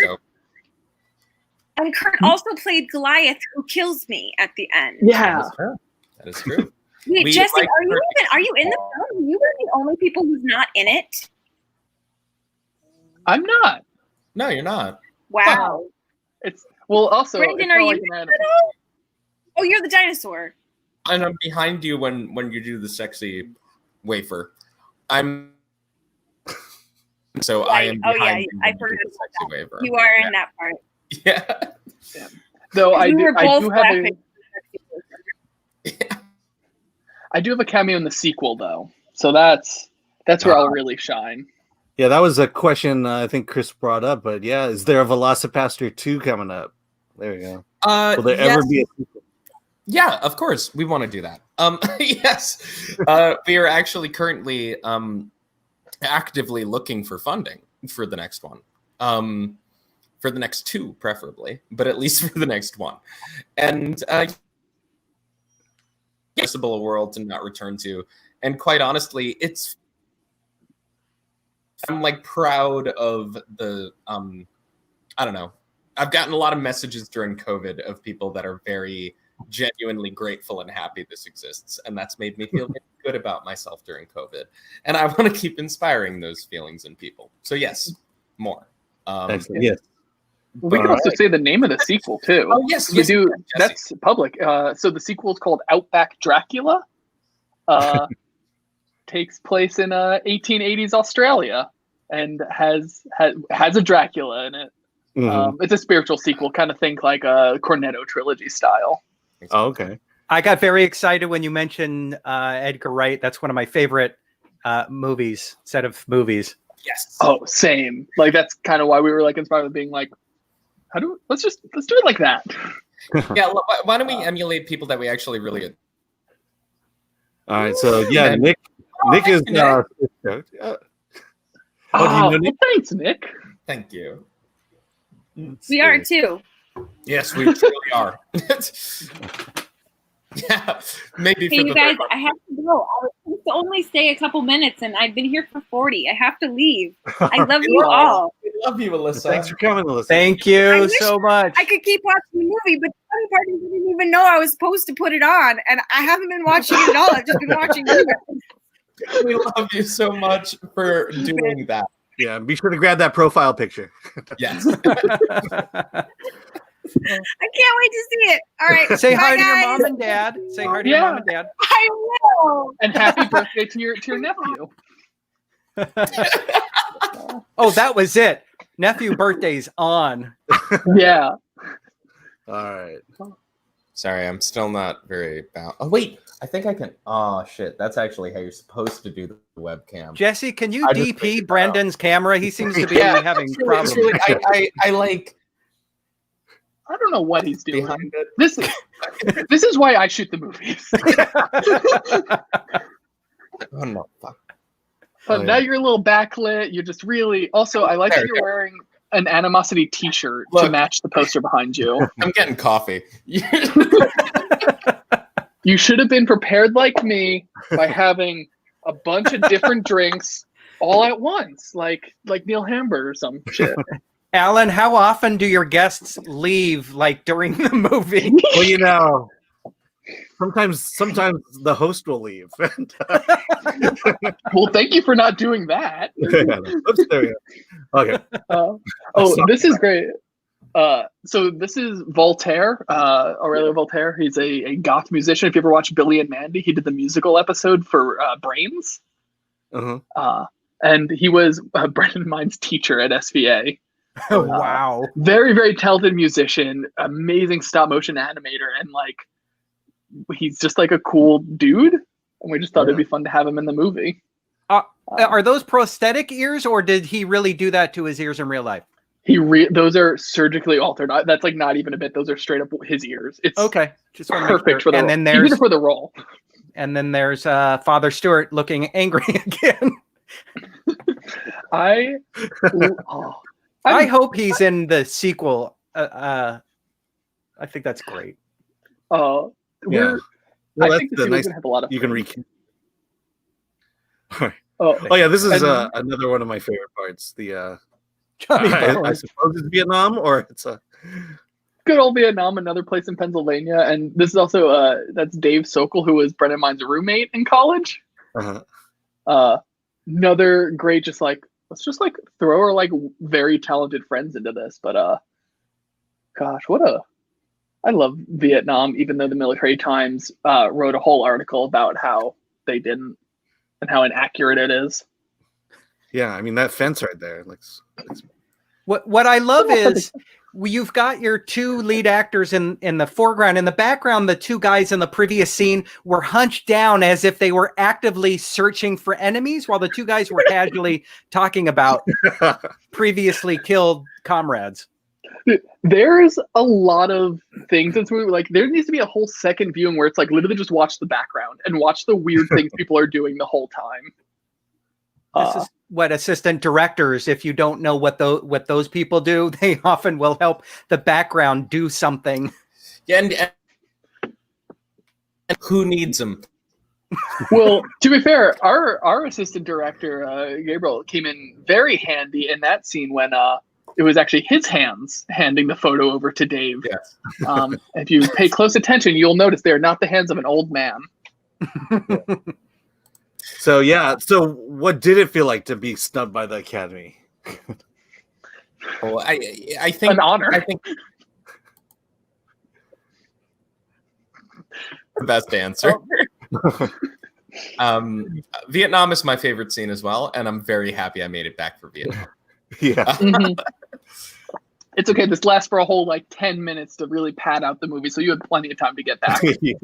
And Kurt also played Goliath, who kills me at the end. Yeah, that is true. Wait, Jesse, are you in the film? You were the only people who's not in it. I'm not. No, you're not. Wow. It's also. Brendan, are you in it? Oh, you're the dinosaur. And I'm behind you when you do the sexy wafer. I am behind you. I forgot the sexy wafer. You are in that part. Yeah. Though I do have a cameo in the sequel though. So that's where I'll really shine. Yeah, that was a question I think Chris brought up, but yeah, is there a Velocipastor 2 coming up? There you go. Will there ever be a sequel? Yeah, of course. We want to do that. Yes. We are actually currently actively looking for funding for the next one. For the next 2, preferably, but at least for the next one. And possible a world to not return to. And quite honestly, I'm like proud of the I don't know. I've gotten a lot of messages during COVID of people that are very genuinely grateful and happy this exists, and that's made me feel very good about myself during COVID. And I want to keep inspiring those feelings in people. So yes, more. Excellent. Yes. We can also say the name of the sequel too. Oh yes, you do. That's public. So the sequel is called Outback Dracula. Takes place in 1880s Australia and has a Dracula in it. Mm-hmm. It's a spiritual sequel, kind of think like a Cornetto trilogy style. Oh, okay. I got very excited when you mentioned Edgar Wright. That's one of my favorite set of movies. Yes. Oh, same. Like that's kind of why we were like inspired with being like, let's do it like that. Yeah. Why don't we emulate people that we actually really? All right. So yeah, Nick is. Thanks, Nick. Thank you. We are too. Yes, we truly are. Yeah, maybe. Hey, you guys, I have to go. I was supposed to only stay a couple minutes, and I've been here for 40. I have to leave. I love you all. We love you, Alyssa. Thanks for coming, Alyssa. Thank you so much. I could keep watching the movie, but the funny part is I didn't even know I was supposed to put it on, and I haven't been watching it at all. I've just been watching you guys. We love you so much for doing that. Yeah, be sure to grab that profile picture. Yes. I can't wait to see it. All right. Say hi to your mom and dad. Say hi to your mom and dad. I will. And happy birthday to your nephew. Oh, that was it. Nephew birthday's on. Yeah. All right. Sorry, I'm still not very bound. Oh, wait. I think I can. Oh, shit. That's actually how you're supposed to do the webcam. Jesse, can you DP Brendan's camera? He seems to be having problems. I like. I don't know what he's doing. This is why I shoot the movies. Oh no! Fuck. But now you're a little backlit. You're just really. Also, I like that you're wearing an Animosity T-shirt to match the poster behind you. I'm getting coffee. You should have been prepared like me by having a bunch of different drinks all at once, like Neil Hamburg or some shit. Alan, how often do your guests leave, like during the movie? Well, you know, sometimes the host will leave. Well, thank you for not doing that. Oops, there we go. Okay. This is great. So this is Voltaire, Aurelio Voltaire. He's a goth musician. If you ever watched Billy and Mandy, he did the musical episode for Brains. Uh-huh. And he was Brendan Mine's teacher at SVA. Oh, wow. Very, very talented musician, amazing stop motion animator, and like he's just like a cool dude. And we just thought it'd be fun to have him in the movie. Are those prosthetic ears, or did he really do that to his ears in real life? Those are surgically altered. That's like not even a bit. Those are straight up his ears. It's okay. Just perfect for the and role. Then there's even for the role. And then there's Father Stewart looking angry again. I hope he's in the sequel. I think that's great. Well, I that's think the nice. Gonna have a lot of you fun. can Oh yeah, this is another one of my favorite parts. The I suppose it's Vietnam, or it's a good old Vietnam, another place in Pennsylvania, and this is also that's Dave Sokol, who was Brendan Mine's roommate in college. Another great, just like let's just like throw our like very talented friends into this. But gosh, I love Vietnam, even though the Military Times wrote a whole article about how they didn't and how inaccurate it is. Yeah, I mean that fence right there. What I love is you've got your two lead actors in the foreground. In the background, the two guys in the previous scene were hunched down as if they were actively searching for enemies, while the two guys were casually talking about previously killed comrades. There's a lot of things in this movie. Like there needs to be a whole second viewing where it's like literally just watch the background and watch the weird things people are doing the whole time. This is what assistant directors, if you don't know what those people do, they often will help the background do something. Yeah, and who needs them? Well, to be fair, our assistant director, Gabriel, came in very handy in that scene when it was actually his hands handing the photo over to Dave. Yes. If you pay close attention, you'll notice they're not the hands of an old man. So what did it feel like to be snubbed by the Academy? Well, I think an honor. I think the best answer. Vietnam is my favorite scene as well, and I'm very happy I made it back for Vietnam. Yeah. It's okay. This lasts for a whole like 10 minutes to really pad out the movie, so you had plenty of time to get back. Yeah.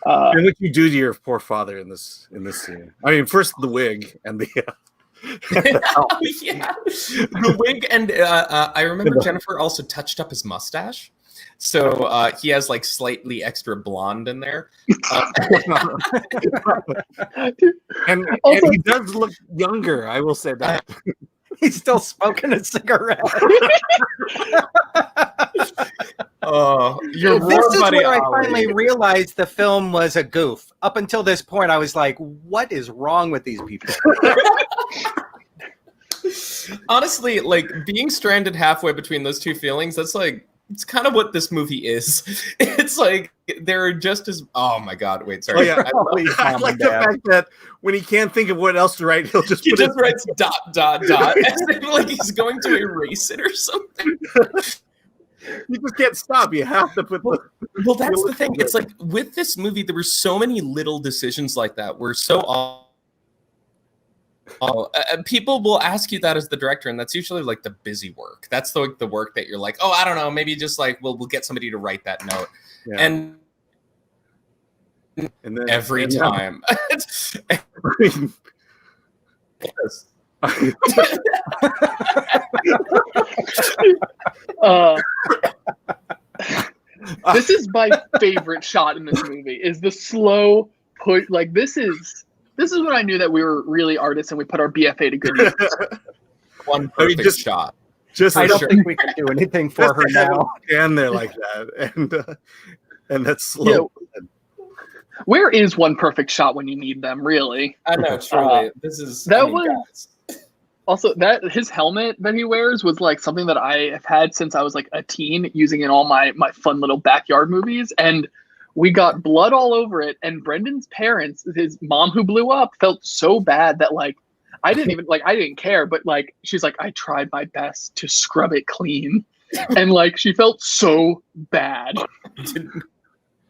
And what you do to your poor father in this scene? I mean, first the wig and the yeah, the wig, and I remember Jennifer also touched up his mustache, so he has like slightly extra blonde in there, and he does look younger. I will say that. He's still smoking a cigarette. Oh, this is where I finally realized the film was a goof. Up until this point, I was like, what is wrong with these people? Honestly, like being stranded halfway between those two feelings, that's like, it's kind of what this movie is. It's like they're just as. Oh my god! Wait, sorry. Oh, yeah. I like the fact that when he can't think of what else to write, he just writes ... as if like he's going to erase it or something. You just can't stop. You have to put. Well, that's the thing. It's like with this movie, there were so many little decisions like that. Were so. People will ask you that as the director, and that's usually like the busy work. That's the work that you're like, oh, I don't know, maybe just like we'll get somebody to write that note, and then every time. This is my favorite shot in this movie. Is the slow put? Like this is when I knew that we were really artists and we put our BFA to good use. One perfect shot. I don't think we can do anything for her now. Stand there like that, and that's slow. Yeah. Where is one perfect shot when you need them? Really? I know. Truly, this is that was. Also, that his helmet that he wears was like something that I have had since I was like a teen, using in all my fun little backyard movies, and we got blood all over it. And Brendan's parents, his mom who blew up, felt so bad that like I didn't care, but like she's like, I tried my best to scrub it clean, and like she felt so bad. Is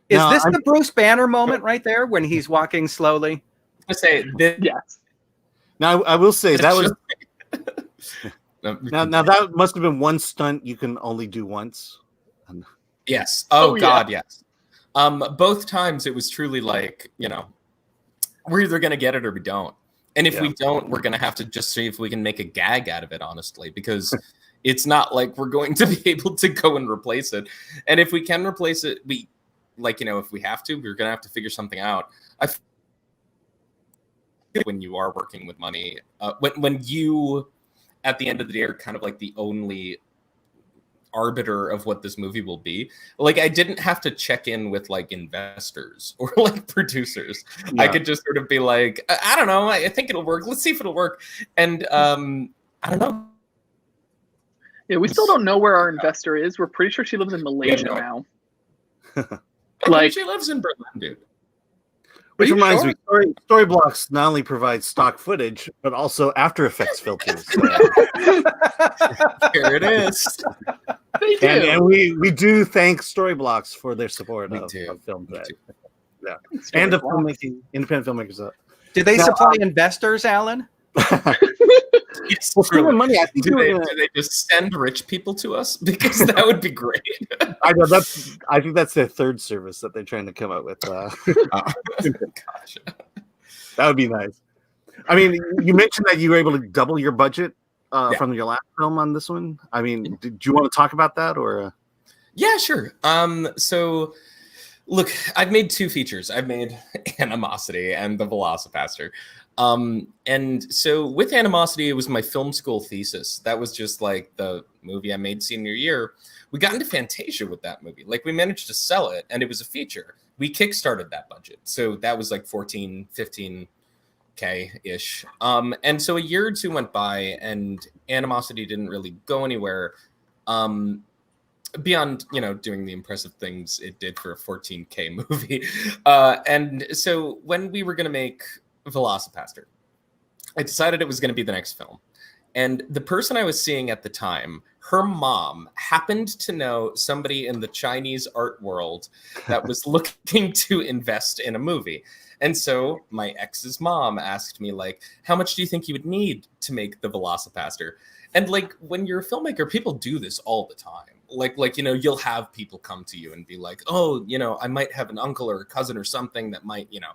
this the Bruce Banner moment right there when he's walking slowly? I say this. Yes. Now I will say that was now that must have been one stunt you can only do once. Yes. Oh God, yeah. yes. Both times it was truly like, you know, we're either gonna get it or we don't. And if we don't, we're gonna have to just see if we can make a gag out of it, honestly, because it's not like we're going to be able to go and replace it. And if we can replace it, we like, you know, if we have to, we're gonna have to figure something out. When you are working with money, when you at the end of the day are kind of like the only arbiter of what this movie will be, like I didn't have to check in with like investors or like producers. I could just sort of be like, I don't know, I think it'll work, let's see if it'll work. And I don't know. Yeah, we still don't know where our investor is. We're pretty sure she lives in Malaysia now. Like she lives in Berlin, dude. Which reminds me, Storyblocks not only provides stock footage, but also After Effects filters. So. Here it is. They do. And we do thank Storyblocks for their support of film. Yeah. And of filmmaking, independent filmmakers. Do they supply investors, Alan? Yes, well, for money, I think do they just send rich people to us? Because that would be great. I know I think that's their third service that they're trying to come up with. Gosh. That would be nice. I mean, you mentioned that you were able to double your budget from your last film on this one. I mean, did you want to talk about that or? Yeah, sure. So look, I've made two features. I've made Animosity and The Velocipastor. And so with Animosity, it was my film school thesis. That was just like the movie I made senior year. We got into Fantasia with that movie. Like we managed to sell it and it was a feature. We kickstarted that budget. So that was like 14, 15K-ish. And so a year or two went by and Animosity didn't really go anywhere. Beyond, you know, doing the impressive things it did for a 14K movie. And so when we were going to make Velocipastor, I decided it was going to be the next film. And the person I was seeing at the time, her mom happened to know somebody in the Chinese art world that was looking to invest in a movie. And so my ex's mom asked me, like, how much do you think you would need to make the Velocipastor? And like, when you're a filmmaker, people do this all the time. Like, you know, you'll have people come to you and be like, oh, you know, I might have an uncle or a cousin or something that might, you know.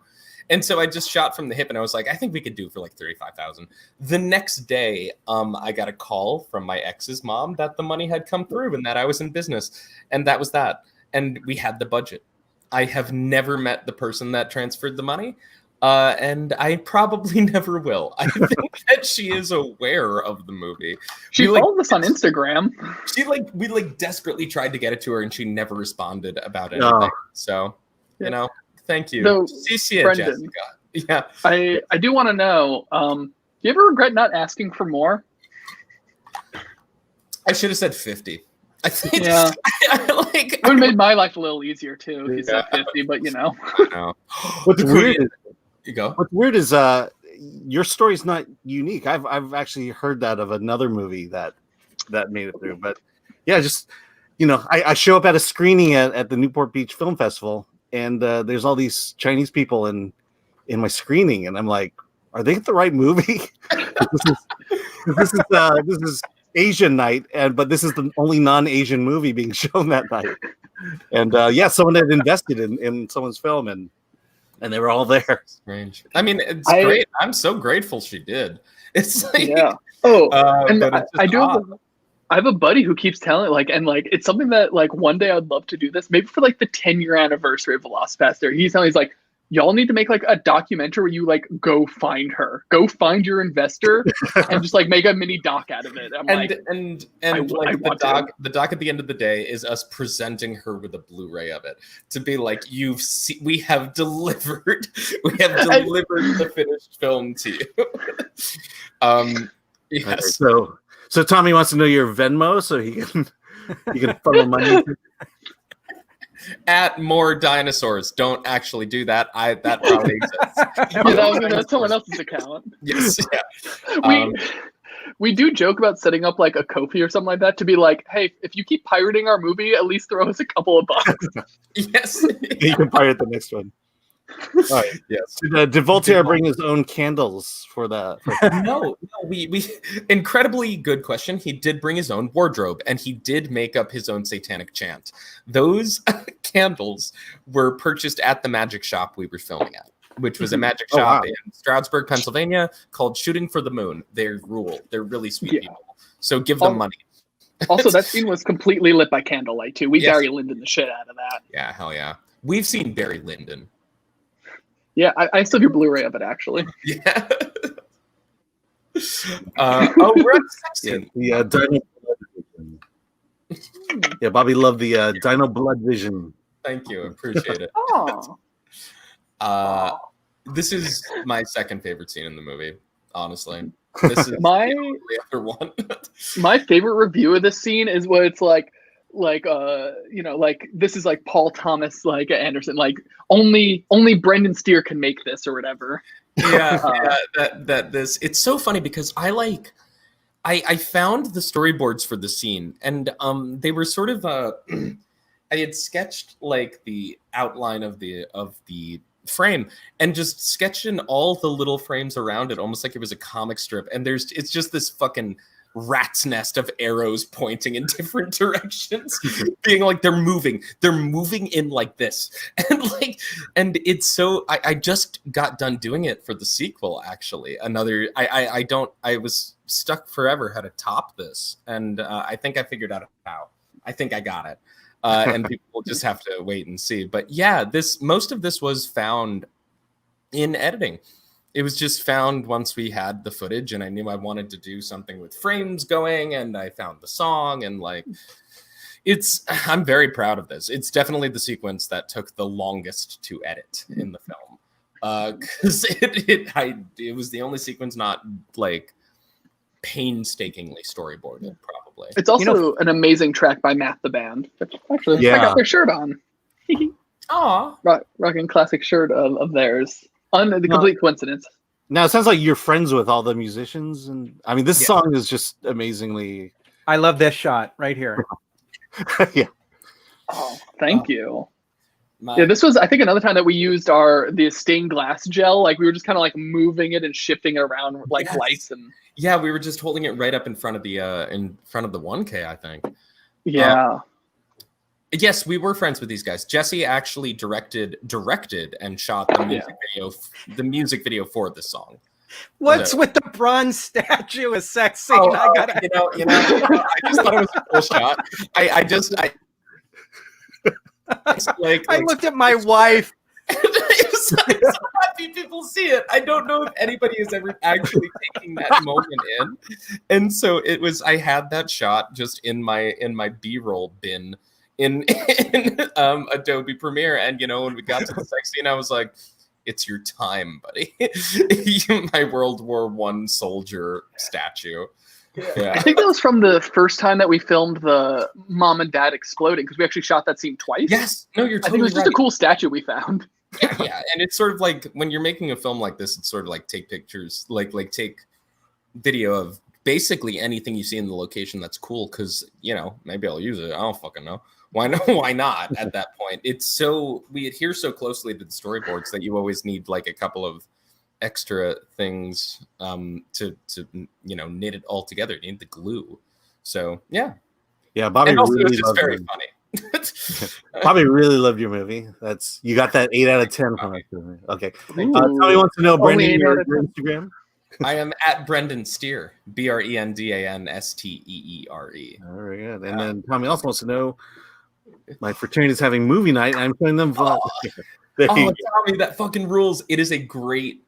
And so I just shot from the hip and I was like, I think we could do it for like $35,000. The next day, I got a call from my ex's mom that the money had come through and that I was in business. And that was that. And we had the budget. I have never met the person that transferred the money. And I probably never will. I think that she is aware of the movie. She followed us on Instagram. We desperately tried to get it to her and she never responded about anything. No. So, you know. Thank you. So, CC Brendan, Jessica. Yeah. I do want to know, do you ever regret not asking for more? I should have said 50. I think it would have made my life a little easier too if you said 50, but you know. I know. What's weird is your story's not unique. I've actually heard that of another movie that made it through. But yeah, just you know, I show up at a screening at the Newport Beach Film Festival. And there's all these Chinese people in my screening, and I'm like, "Are they the right movie?" this is Asian night, but this is the only non-Asian movie being shown that night. And someone had invested in someone's film, and they were all there. Strange. I mean, it's great. I'm so grateful she did. It's like, I have a buddy who keeps telling it's something that like one day I'd love to do this, maybe for like the 10-year anniversary of Velocipastor. He's like, y'all need to make like a documentary where you like go find her, go find your investor, and just like make a mini doc out of it. The doc at the end of the day is us presenting her with a Blu-ray of it to be like, we have delivered the finished film to you. Yes. Okay, so Tommy wants to know your Venmo so he can funnel money. At more dinosaurs. Don't actually do that. That probably exists. That's someone else's account. Yes. We we do joke about setting up like a Ko-fi or something like that to be like, hey, if you keep pirating our movie, at least throw us a couple of bucks. Yes. You can pirate the next one. All right. Yes. Did Voltaire bring his own candles for that? No, we incredibly good question. He did bring his own wardrobe and he did make up his own satanic chant. Those candles were purchased at the magic shop we were filming at, which was a magic shop in Stroudsburg, Pennsylvania, called Shooting for the Moon. They rule. They're really sweet people. So give them money. Also, that scene was completely lit by candlelight too. We Barry Lyndon the shit out of that. Yeah, hell yeah. We've seen Barry Lyndon. Yeah, I still have your Blu-ray of it actually. Yeah. We're at the sex scene. The Dino Blood Vision. Yeah, Bobby loved the Dino Blood Vision. Thank you, appreciate it. This is my second favorite scene in the movie, honestly. This is the other one. My favorite review of this scene is what it's like this is like Paul Thomas Anderson, like only Brendan Steer can make this or whatever. This it's so funny because I found the storyboards for the scene and they were sort of I had sketched like the outline of the frame and just sketched in all the little frames around it almost like it was a comic strip, and it's just this fucking rat's nest of arrows pointing in different directions, being like they're moving in like this, and it's so I just got done doing it for the sequel actually. I was stuck forever how to top this, and I think I figured out how. I think I got it, and people will just have to wait and see. But yeah, most of this was found in editing. It was just found once we had the footage, and I knew I wanted to do something with frames going, and I found the song, and I'm very proud of this. It's definitely the sequence that took the longest to edit in the film, because it was the only sequence not like painstakingly storyboarded. Probably. It's also an amazing track by Matt the Band. Actually, I got their shirt on. Aw, rocking classic shirt of theirs. The complete coincidence. Now it sounds like you're friends with all the musicians, and I mean this song is just amazingly. I love this shot right here. Yeah. Oh, thank you. This was I think another time that we used the stained glass gel. Like we were just kind of like moving it and shifting it around like lights and. Yeah, we were just holding it right up in front of the 1K, I think. Yeah. Yes, we were friends with these guys. Jesse actually directed and shot the music video for this song. What's with the bronze statue? A sex scene? I just thought it was a cool shot. I looked at my wife. I'm so happy people see it. I don't know if anybody is ever actually taking that moment in, and so it was. I had that shot just in my B-roll bin. In Adobe Premiere, and when we got to the sex scene, I was like, "It's your time, buddy." My World War I soldier statue. Yeah. I think that was from the first time that we filmed the mom and dad exploding, because we actually shot that scene twice. Yes, no, you're totally I think it was just right. a cool statue we found. Yeah, and it's sort of like when you're making a film like this, it's sort of like take pictures, like take video of basically anything you see in the location that's cool, because maybe I'll use it. I don't fucking know. Why not at that point? It's so we adhere so closely to the storyboards that you always need like a couple of extra things to knit it all together. You need the glue. So yeah. Bobby and also really it's just very funny. Bobby really loved your movie. You got that 8 out of 10 from it. Okay. Tommy wants to know, Brendan, your Instagram. I am at Brendan Steer, BrendanSteere. Very good. And then Tommy also wants to know, my fraternity is having movie night. I'm showing them vlog. Tommy, that fucking rules. It is a great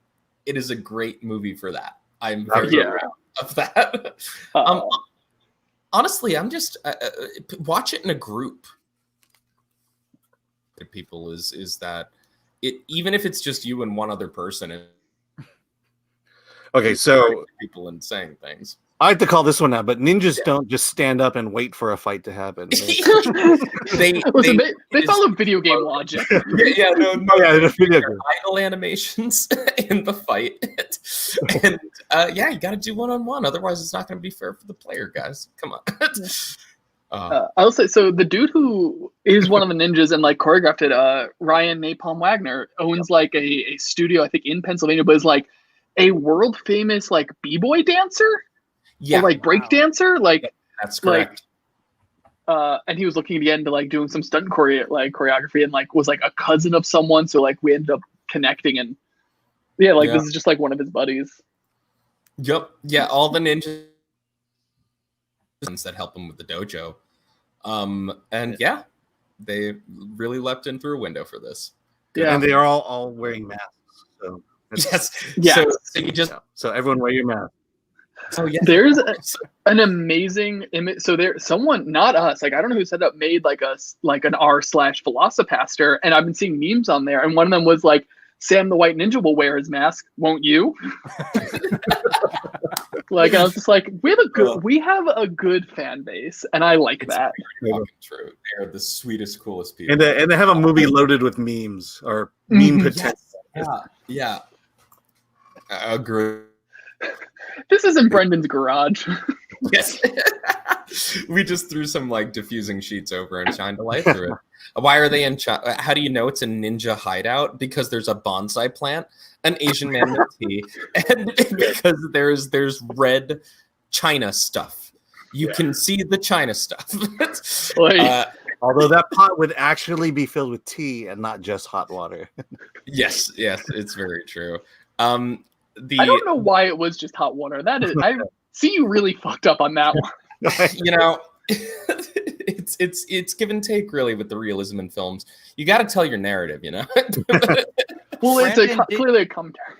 movie for that. I'm very proud of that. Honestly, I'm just watch it in a group. People is that it, even if it's just you and one other person. Okay, so people and saying things. I like to call this one out, but ninjas don't just stand up and wait for a fight to happen. they follow video game logic. The video game. Idle animations in the fight, and you got to do one-on-one. Otherwise, it's not going to be fair for the player, guys. Come on. I'll say so. The dude who is one of the ninjas and like choreographed it, Ryan Napalm Wagner, owns like a studio, I think, in Pennsylvania, but is like a world famous like b-boy dancer. Yeah, or like break dancer, like that's correct. And he was looking to get into like doing some stunt choreography, and like was like a cousin of someone, so like we ended up connecting, and this is just like one of his buddies. Yep, yeah, all the ninjas that help him with the dojo, and they really leapt in through a window for this. Yeah, and they are all wearing masks. So so everyone wear your mask. Oh yeah, there's an amazing image. So there, someone, not us, like I don't know who set up, made like an r/Velocipastor, and I've been seeing memes on there, and one of them was like, "Sam the White Ninja will wear his mask, won't you?" Like I was just like, we have a good fan base, and I like that. True, they're the sweetest, coolest people, and they have a movie loaded with memes or meme potential. Yeah, agree. This isn't Brendan's garage. Yes. We just threw some like diffusing sheets over and shined a light through it. Why are they in China? How do you know it's a ninja hideout? Because there's a bonsai plant, an Asian man with tea, and because there's red China stuff. You can see the China stuff. Although that pot would actually be filled with tea and not just hot water. Yes, it's very true. I don't know why it was just hot water. That is, I see you really fucked up on that one. You know, it's give and take really with the realism in films. You got to tell your narrative, you know. Well, it's clearly a commentary.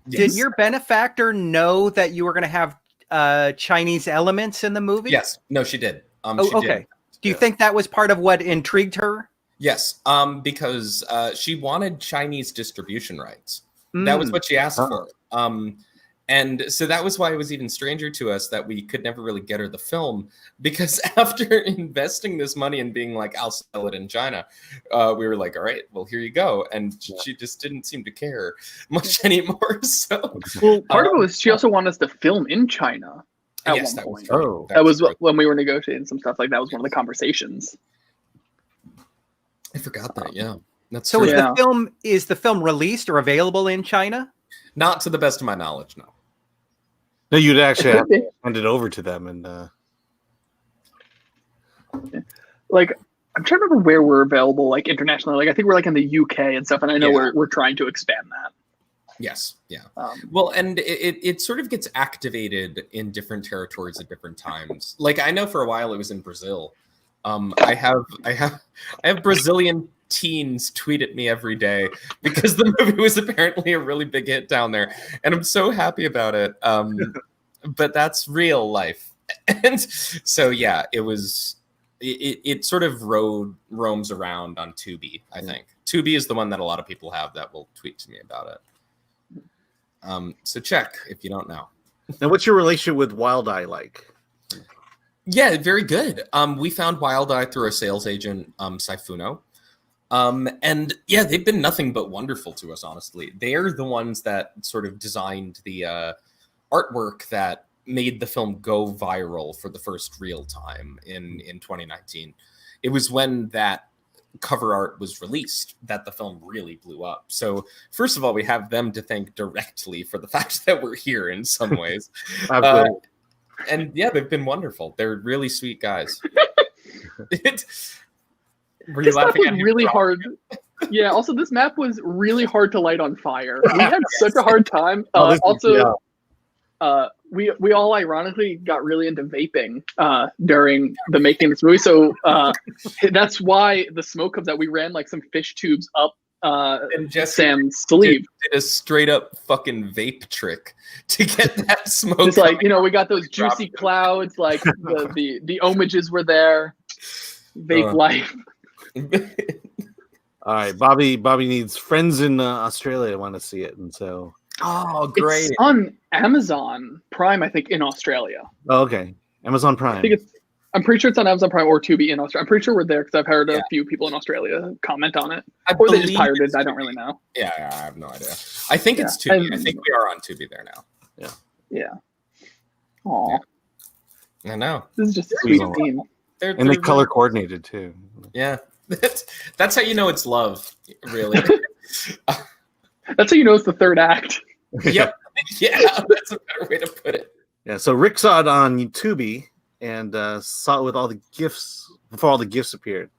Did your benefactor know that you were going to have Chinese elements in the movie? Yes. No, she did. She okay. did. Do you think that was part of what intrigued her? Yes. Because she wanted Chinese distribution rights. That was what she asked for. And so that was why it was even stranger to us that we could never really get her the film, because after investing this money and being like, I'll sell it in China, we were like, all right, well, here you go. And she just didn't seem to care much anymore. So, well, part of it was she also wanted us to film in China at one point. That was when we were negotiating some stuff. Like that was one of the conversations. I forgot that. Yeah. That's so. Is the film released or available in China? Not to the best of my knowledge, no. No, you'd actually have to hand it over to them, and like I'm trying to remember where we're available, like internationally. Like I think we're like in the UK and stuff, and I know we're trying to expand that. Yes, yeah. Well, and it sort of gets activated in different territories at different times. Like I know for a while it was in Brazil. I have Brazilian teens tweet at me every day because the movie was apparently a really big hit down there, and I'm so happy about it. But that's real life, and so yeah, it sort of roams around on Tubi. I think Tubi is the one that a lot of people have that will tweet to me about it. So check if you don't know. Now, what's your relationship with Wild Eye like? Yeah, very good. We found Wild Eye through a sales agent, Saifuno. And yeah, they've been nothing but wonderful to us, honestly. They're the ones that sort of designed the artwork that made the film go viral for the first real time in 2019. It was when that cover art was released that the film really blew up. So first of all, we have them to thank directly for the fact that we're here in some ways. And yeah, they've been wonderful. They're really sweet guys. Were you laughing at really hard? Yeah. Also, this map was really hard to light on fire. We had such a hard time. We all ironically got really into vaping during the making of this movie. So that's why the smoke comes out. We ran like some fish tubes up and Sam's sleeve. Did a straight up fucking vape trick to get that smoke. It's like, you know, we got those juicy clouds. Like the homages were there. Vape life. All right, Bobby needs friends in Australia want to see it, and so Oh, great. It's on Amazon Prime, I think, in Australia. Oh, okay. Amazon Prime. I'm pretty sure it's on Amazon Prime or Tubi in Australia. I'm pretty sure we're there because I've heard a few people in Australia comment on it. Or they just pirated it. I don't really know. Yeah, I have no idea. I think it's Tubi. I think we are on Tubi there now. Yeah. Aw. I know. This is just a sweet theme. And they color coordinated too. Yeah. That's how you know it's love, really. That's how you know it's the third act. Yep. Yeah, that's a better way to put it. Yeah, so Rick saw it on Tubi and saw it with all the gifts before all the gifts appeared.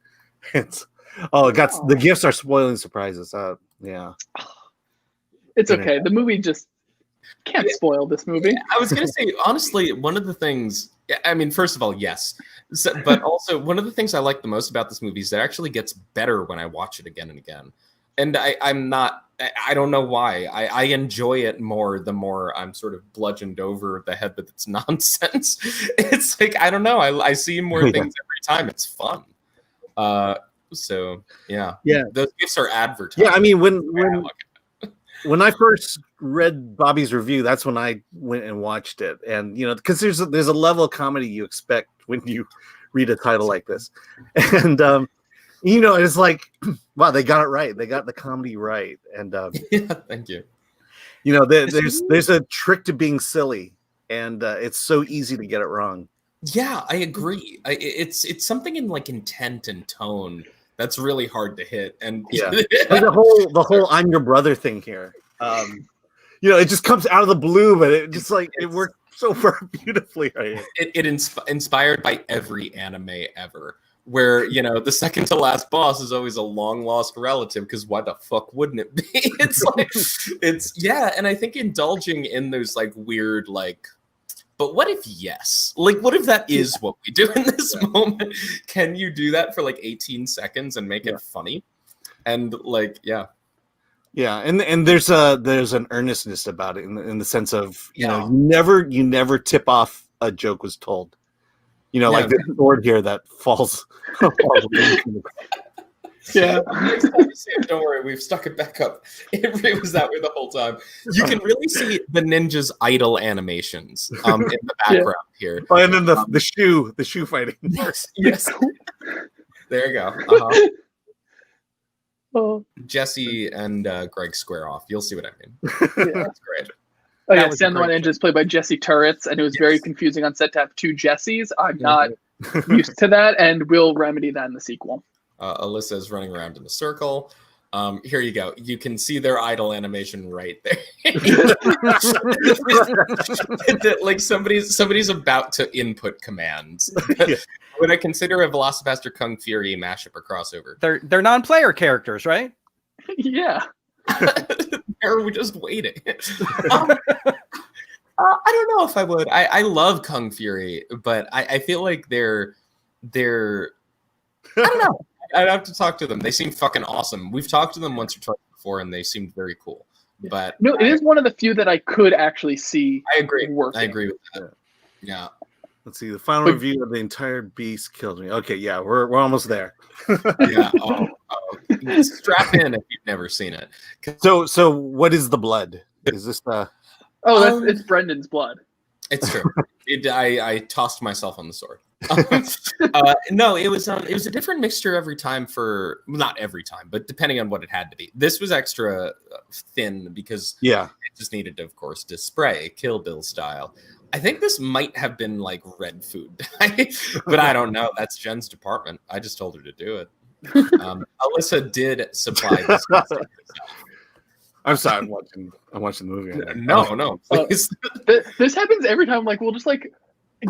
The gifts are spoiling surprises. Yeah. It's okay. The movie just can't spoil this movie. I was going to say, honestly, one of the things, I mean, first of all, yes. But also, one of the things I like the most about this movie is that it actually gets better when I watch it again and again. And I don't know why. I enjoy it more the more I'm sort of bludgeoned over the head with its nonsense. It's like, I don't know. I see more things every time. It's fun. So, yeah. Those gifts are advertised. Yeah, I mean, when I first read Bobby's review, that's when I went and watched it. And, because there's a level of comedy you expect when you read a title like this. And, it's like, wow, they got it right. They got the comedy right. And thank you. There's a trick to being silly, and it's so easy to get it wrong. Yeah, I agree. It's something in like intent and tone that's really hard to hit. And like the whole I'm your brother thing here. It just comes out of the blue, but it just it worked so beautifully right here. It inspired by every anime ever. Where, the second to last boss is always a long lost relative, because why the fuck wouldn't it be? And I think indulging in those weird, but what if yes? What if that is what we do in this moment? Can you do that for 18 seconds and make it funny? And Yeah, and there's an earnestness about it in the sense of, you never tip off a joke was told. Like the sword here that falls. Yeah. Don't worry, we've stuck it back up. It was that way the whole time. You can really see the ninja's idle animations in the background here. Oh, and then the shoe fighting. Yes. There you go. Jesse and Greg square off. You'll see what I mean. That's great. Oh yeah, Sam the One Ninja is played by Jesse Turrets, and it was very confusing on set to have two Jessies. I'm not used to that, and we'll remedy that in the sequel. Alyssa is running around in a circle. Here you go. You can see their idle animation right there. Somebody's about to input commands. Would I consider a Velocipastor Kung Fury mashup or crossover? They're non-player characters, right? Yeah. We're just waiting. I don't know if I would. I love Kung Fury, but I feel like they're I don't know. I'd have to talk to them. They seem fucking awesome. We've talked to them once or twice before, and they seemed very cool. But no, it is one of the few that I could actually see. I agree. Working. I agree with that. Yeah. Let's see. The final review of the entire beast killed me. Okay, yeah, we're almost there. Yeah. Strap in if you've never seen it. So what is the blood? Is this the? It's Brendan's blood. It's true. I tossed myself on the sword. No, it was a different mixture every time not every time, but depending on what it had to be. This was extra thin because it just needed to, of course, to spray Kill Bill style. I think this might have been red food dye, but I don't know. That's Jen's department. I just told her to do it. Alyssa did supply this. I'm sorry, I'm watching the movie. No, please. This happens every time. We'll just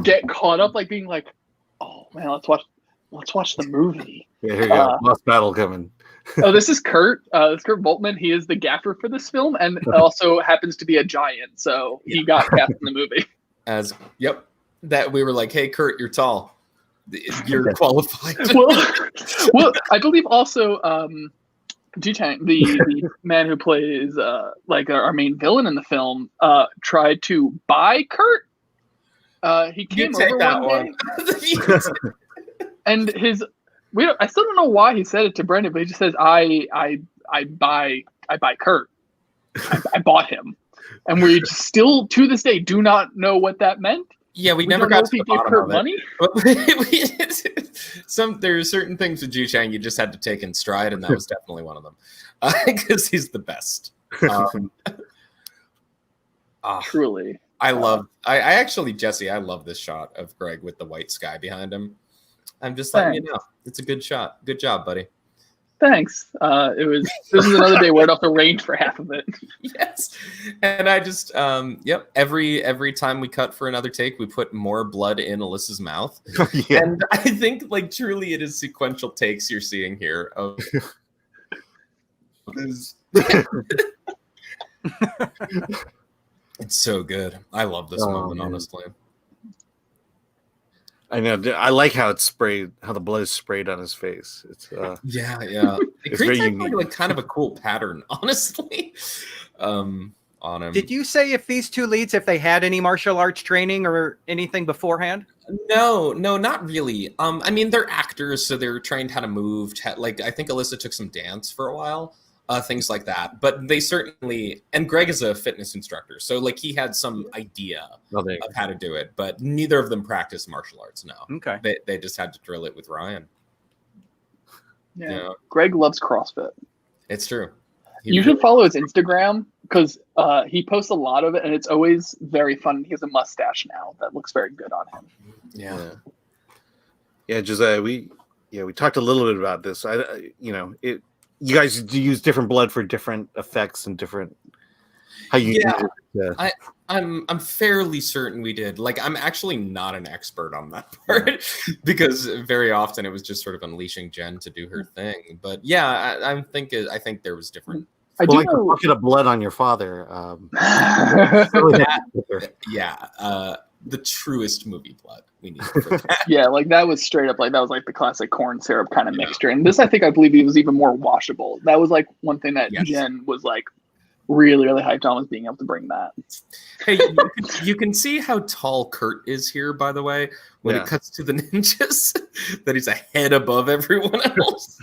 get caught up, being oh man, let's watch the movie. Yeah, here you go. Boss battle coming. This is Kurt. This is Kurt Voltman. He is the gaffer for this film, and also happens to be a giant, so he got cast in the movie. That we were like, hey, Kurt, you're tall. You're qualified. well, I believe also Ji-Chang, the man who plays our main villain in the film, tried to buy Kurt. He came over one day, and I still don't know why he said it to Brendan, but he just says, I buy Kurt. I bought him. and we still to this day do not know what that meant. Yeah, we never don't know got if to he the gave bottom Kurt of it. money. There are certain things with Ju Chang you just had to take in stride, and that was definitely one of them, because he's the best. Truly, I actually, Jesse, I love this shot of Greg with the white sky behind him. I'm just letting you know, it's a good shot. Good job, buddy. Thanks. This was another day where I'd have to range for half of it. Yes. And I just, every time we cut for another take, we put more blood in Alyssa's mouth. Yeah. And I think, like, truly it is sequential takes you're seeing here of it's so good. I love this moment, honestly. I know. I like how it's sprayed, how the blood is sprayed on his face. It's yeah. It It's creates very actually, like, kind of a cool pattern, honestly. On him. Did you say if these two leads, if they had any martial arts training or anything beforehand? No, not really. I mean, they're actors, so they're trained how to move. Like, I think Alyssa took some dance for a while, things like that. But they certainly, and Greg is a fitness instructor, so, like, he had some idea of how to do it. But neither of them practiced martial arts. No, Okay. They just had to drill it with Ryan. Yeah. Greg loves CrossFit. It's true. You should follow his Instagram because he posts a lot of it, and it's always very fun. He has a mustache now that looks very good on him. Yeah. Josiah, we talked a little bit about this. You guys do use different blood for different effects and different how you use it. I'm fairly certain we did. Like, I'm actually not an expert on that part because very often it was just sort of unleashing Jen to do her thing. But yeah, I think there was different. I do like know. the bucket of blood on your father. The truest movie blood we need for that. Yeah, like that was straight up like that was like the classic corn syrup kind of mixture. And this, I believe it was even more washable. That was like one thing that Jen was like really, really hyped on, was being able to bring that. Hey, you can see how tall Kurt is here, by the way, when it cuts to the ninjas, that he's a head above everyone else.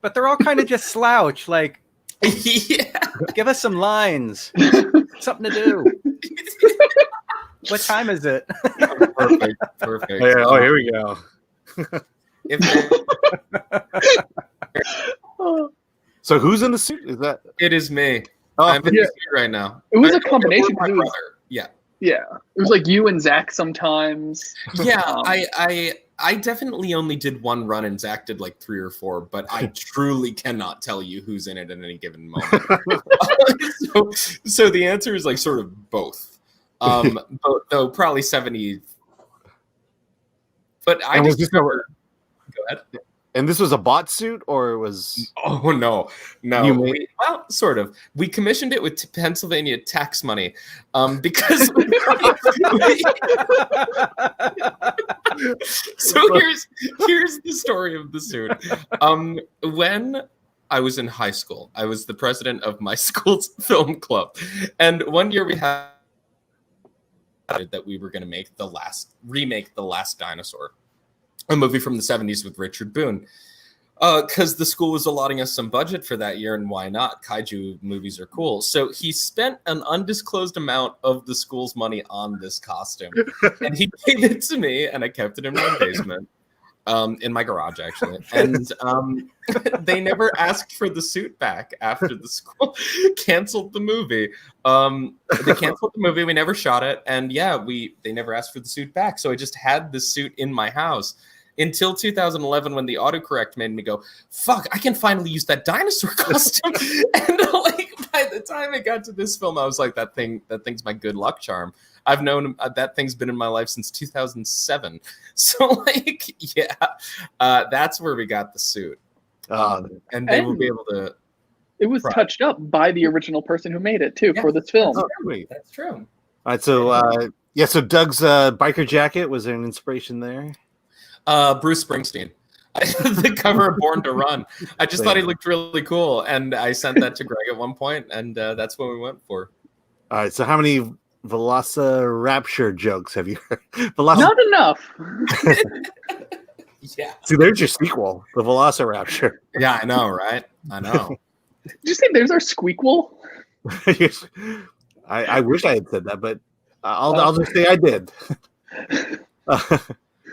But they're all kind of just slouch, like, yeah. Give us some lines, something to do. What time is it? Perfect. Yeah, here we go. So who's in the suit? Is that? It is me. Oh, I'm in the suit right now. It was a combination. My brother. Yeah. It was like you and Zach sometimes. Yeah, I definitely only did one run, and Zach did like 3 or 4, but I truly cannot tell you who's in it at any given moment. So the answer is like sort of both. Though probably 70. But I just remember. Go ahead. And this was a bot suit, or was? Oh no. Well, sort of. We commissioned it with Pennsylvania tax money, because. So here's the story of the suit. When I was in high school, I was the president of my school's film club, and one year we had that we were going to remake The Last Dinosaur, a movie from the 70s with Richard Boone, because the school was allotting us some budget for that year, and why not? Kaiju movies are cool. So he spent an undisclosed amount of the school's money on this costume, and he gave it to me, and I kept it in my basement, in my garage, actually. And they never asked for the suit back after the school canceled the movie. They canceled the movie. We never shot it, and they never asked for the suit back. So I just had this suit in my house until 2011, when the autocorrect made me go, fuck, I can finally use that dinosaur costume. And like, by the time it got to this film, I was like, that thing's my good luck charm. I've known that thing's been in my life since 2007. So like, that's where we got the suit. And they will be able to. It was touched up by the original person who made it too, for this film. That's true. All right, so so Doug's biker jacket, was there an inspiration there? Bruce Springsteen. The cover of Born to Run. I just thought he looked really cool, and I sent that to Greg at one point, and that's what we went for. All right, so how many Velociraptor jokes have you heard? Not enough. Yeah. See, there's your sequel, the Velociraptor. Yeah, I know, right? I know. Did you say there's our squeakquel? I wish I had said that, but I'll just say I did.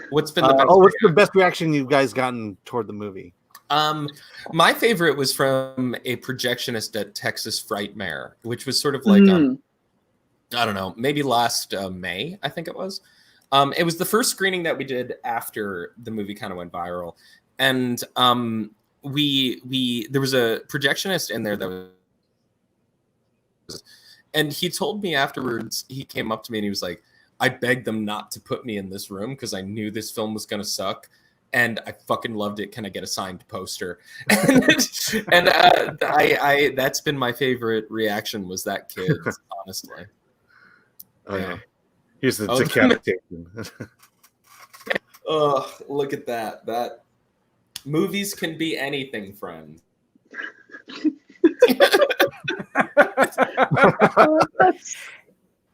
What's been the best? What's the best reaction you guys gotten toward the movie? My favorite was from a projectionist at Texas Frightmare, which was sort of like I don't know, maybe last May, I think it was. It was the first screening that we did after the movie kind of went viral, and we there was a projectionist in there that was, and he told me afterwards. He came up to me and he was like, "I begged them not to put me in this room because I knew this film was gonna suck." And I fucking loved it. Can I get a signed poster? and I that's been my favorite reaction was that kid, honestly. Oh yeah. Here's the decapitation. Oh, look at that. That movies can be anything, friend.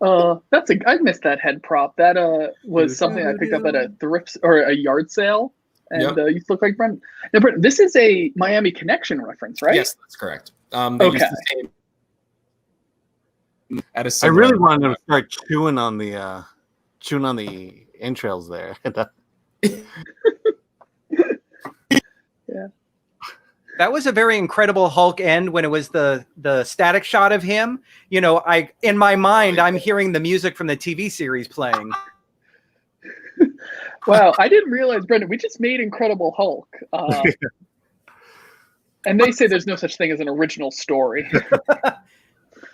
I missed that head prop. That was something I picked up at a thrift or a yard sale. And you look like Brendan. Now, Brendan, this is a Miami Connection reference, right? Yes, that's correct. Okay. At a I really wanted to start chewing on the entrails there. Yeah. That was a very Incredible Hulk end when it was the static shot of him. You know, in my mind, I'm hearing the music from the TV series playing. Wow, I didn't realize, Brendan, we just made Incredible Hulk. And they say there's no such thing as an original story.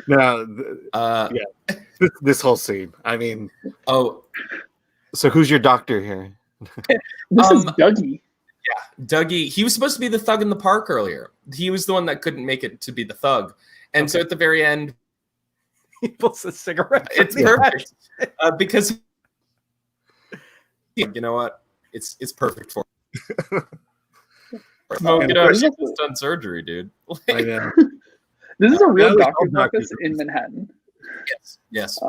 No, this whole scene. I mean, so who's your doctor here? This is Dougie. Yeah, Dougie. He was supposed to be the thug in the park earlier. He was the one that couldn't make it to be the thug. And so at the very end, he pulls a cigarette. It's perfect because you know what? It's perfect for smoke it up. She's just done surgery, dude. I know. This is a real doctor's office in Manhattan. Yes.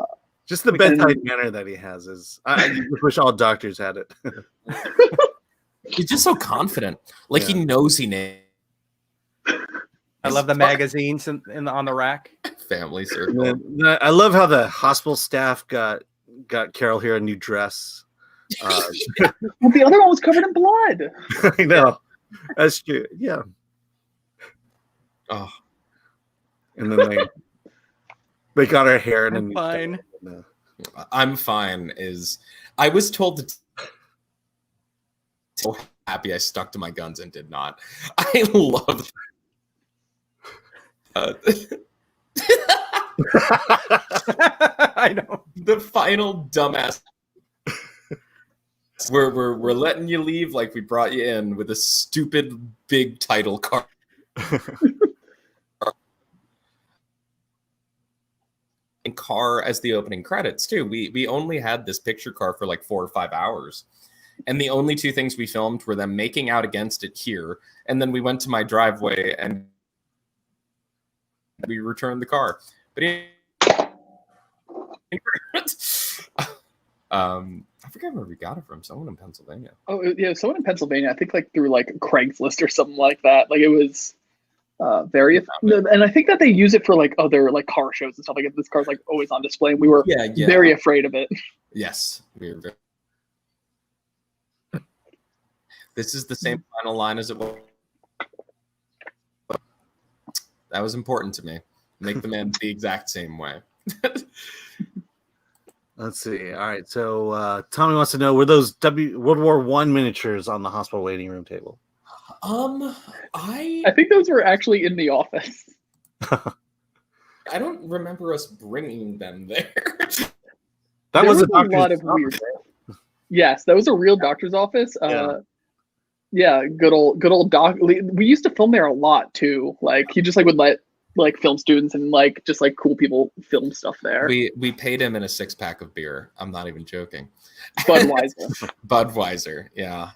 Just the bedside manner that he has is. I just wish all doctors had it. He's just so confident. Like he knows he named. I love the magazines on the rack. Family circle. I love how the hospital staff got Carol here a new dress. Well, the other one was covered in blood. I know. That's true. Yeah. Oh. And then they got her hair and I'm fine. I'm fine. I was told to so happy I stuck to my guns and did not. I love I know. The final dumbass. We're letting you leave like we brought you in with a stupid big title card. And car as the opening credits too. We only had this picture car for like 4 or 5 hours. And the only two things we filmed were them making out against it here. And then we went to my driveway and we returned the car. But I forget where we got it from. Someone in Pennsylvania. Oh yeah, someone in Pennsylvania. I think like through like Craigslist or something like that. Like it was and I think that they use it for like other like car shows and stuff. Like this car's like always on display. And we were very afraid of it. Yes, we were. This is the same final line as it was. That was important to me. Make the man the exact same way. Let's see. All right. So Tommy wants to know, were those World War I miniatures on the hospital waiting room table? I think those were actually in the office. I don't remember us bringing them there. That was a lot of weird. Yes, that was a real doctor's office. Yeah, good old doc. We used to film there a lot too. Like he just like would let like film students and like just like cool people film stuff there. We paid him in a 6-pack of beer. I'm not even joking. Budweiser. Yeah.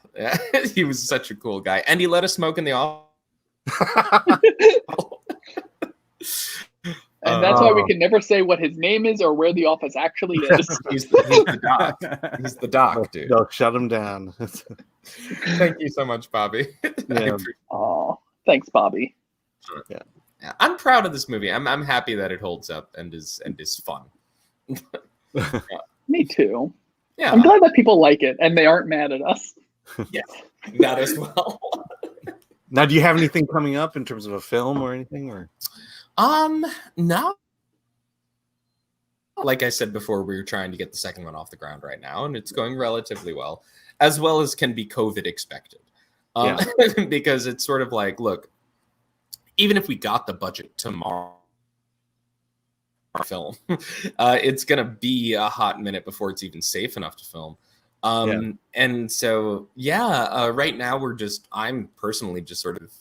He was such a cool guy, and he let us smoke in the office. And that's why we can never say what his name is or where the office actually is. He's the doc. He's the doc, dude. They'll shut him down. Thank you so much, Bobby. Yeah. Oh, thanks, Bobby. Yeah. I'm proud of this movie. I'm happy that it holds up and is fun. Me too. Yeah, I'm glad that people like it and they aren't mad at us. Yeah, that as well. Now, do you have anything coming up in terms of a film or anything? Or no. Like I said before, we were trying to get the second one off the ground right now, and it's going relatively well as can be COVID expected. Because it's sort of like, look, even if we got the budget tomorrow, film, it's gonna be a hot minute before it's even safe enough to film. And so right now I'm personally just sort of,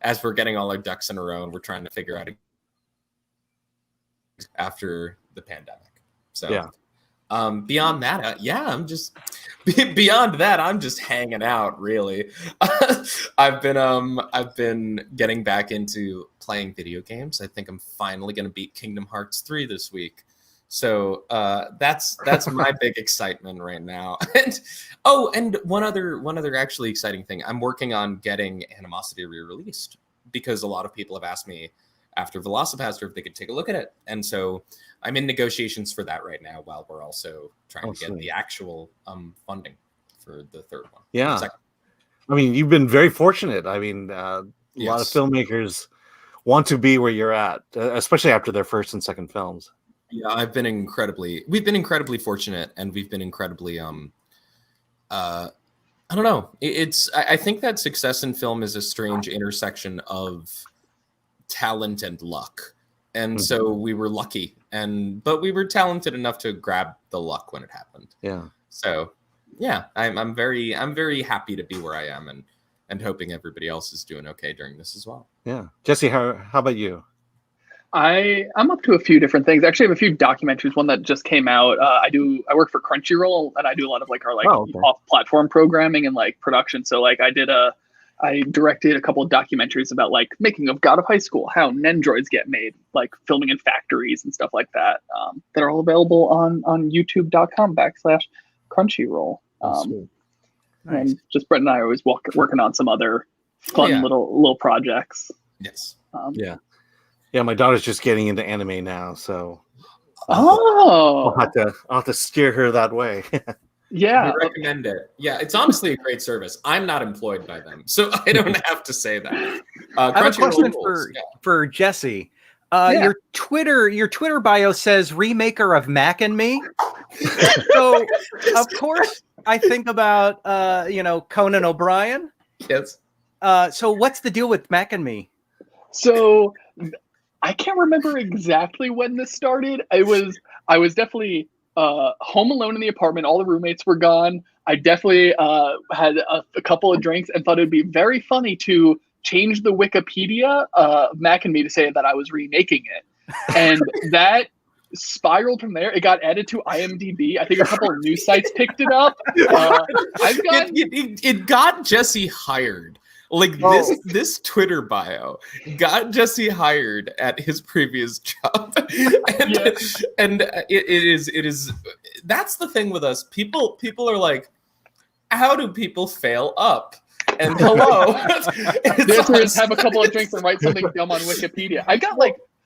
as we're getting all our ducks in a row and we're trying to figure out after the pandemic. So beyond that, I'm just beyond that, I'm just hanging out, really. I've been getting back into playing video games. I think I'm finally going to beat Kingdom Hearts 3 this week. So that's my big excitement right now. And one other actually exciting thing. I'm working on getting Animosity re-released because a lot of people have asked me after Velocipastor if they could take a look at it. And so I'm in negotiations for that right now while we're also trying to get the actual funding for the third one. Yeah. I mean, you've been very fortunate. I mean, a lot of filmmakers want to be where you're at, especially after their first and second films. Yeah, we've been incredibly fortunate, and we've been incredibly, I don't know. I think that success in film is a strange intersection of talent and luck. And so we were lucky, but we were talented enough to grab the luck when it happened. Yeah. So yeah, I'm very happy to be where I am, and hoping everybody else is doing okay during this as well. Yeah. Jesse, how about you? I'm up to a few different things. Actually, I have a few documentaries. One that just came out. I work for Crunchyroll, and I do a lot of our off-platform programming and production. So I directed a couple of documentaries about making of God of High School, how Nendroids get made, filming in factories and stuff like that. That are all available on youtube.com/Crunchyroll. Nice. And just Brett and I are always working on some other fun little projects. Yes. Yeah, my daughter's just getting into anime now, so I'll have to steer her that way. Yeah, I recommend it. Yeah, it's honestly a great service. I'm not employed by them, so I don't have to say that. I have a question for Jesse. Your Twitter bio says remaker of Mac and Me. So of course I think about Conan O'Brien. Yes. So what's the deal with Mac and Me? So I can't remember exactly when this started. I was definitely home alone in the apartment. All the roommates were gone. I definitely had a couple of drinks and thought it'd be very funny to change the Wikipedia of Mac and Me to say that I was remaking it. And that spiraled from there. It got added to IMDb. I think a couple of news sites picked it up. It got Jesse hired. This Twitter bio got Jesse hired at his previous job, and it is that's the thing with us. People are like, how do people fail up? And hello, the answer is have a couple of drinks and write something dumb on Wikipedia. I got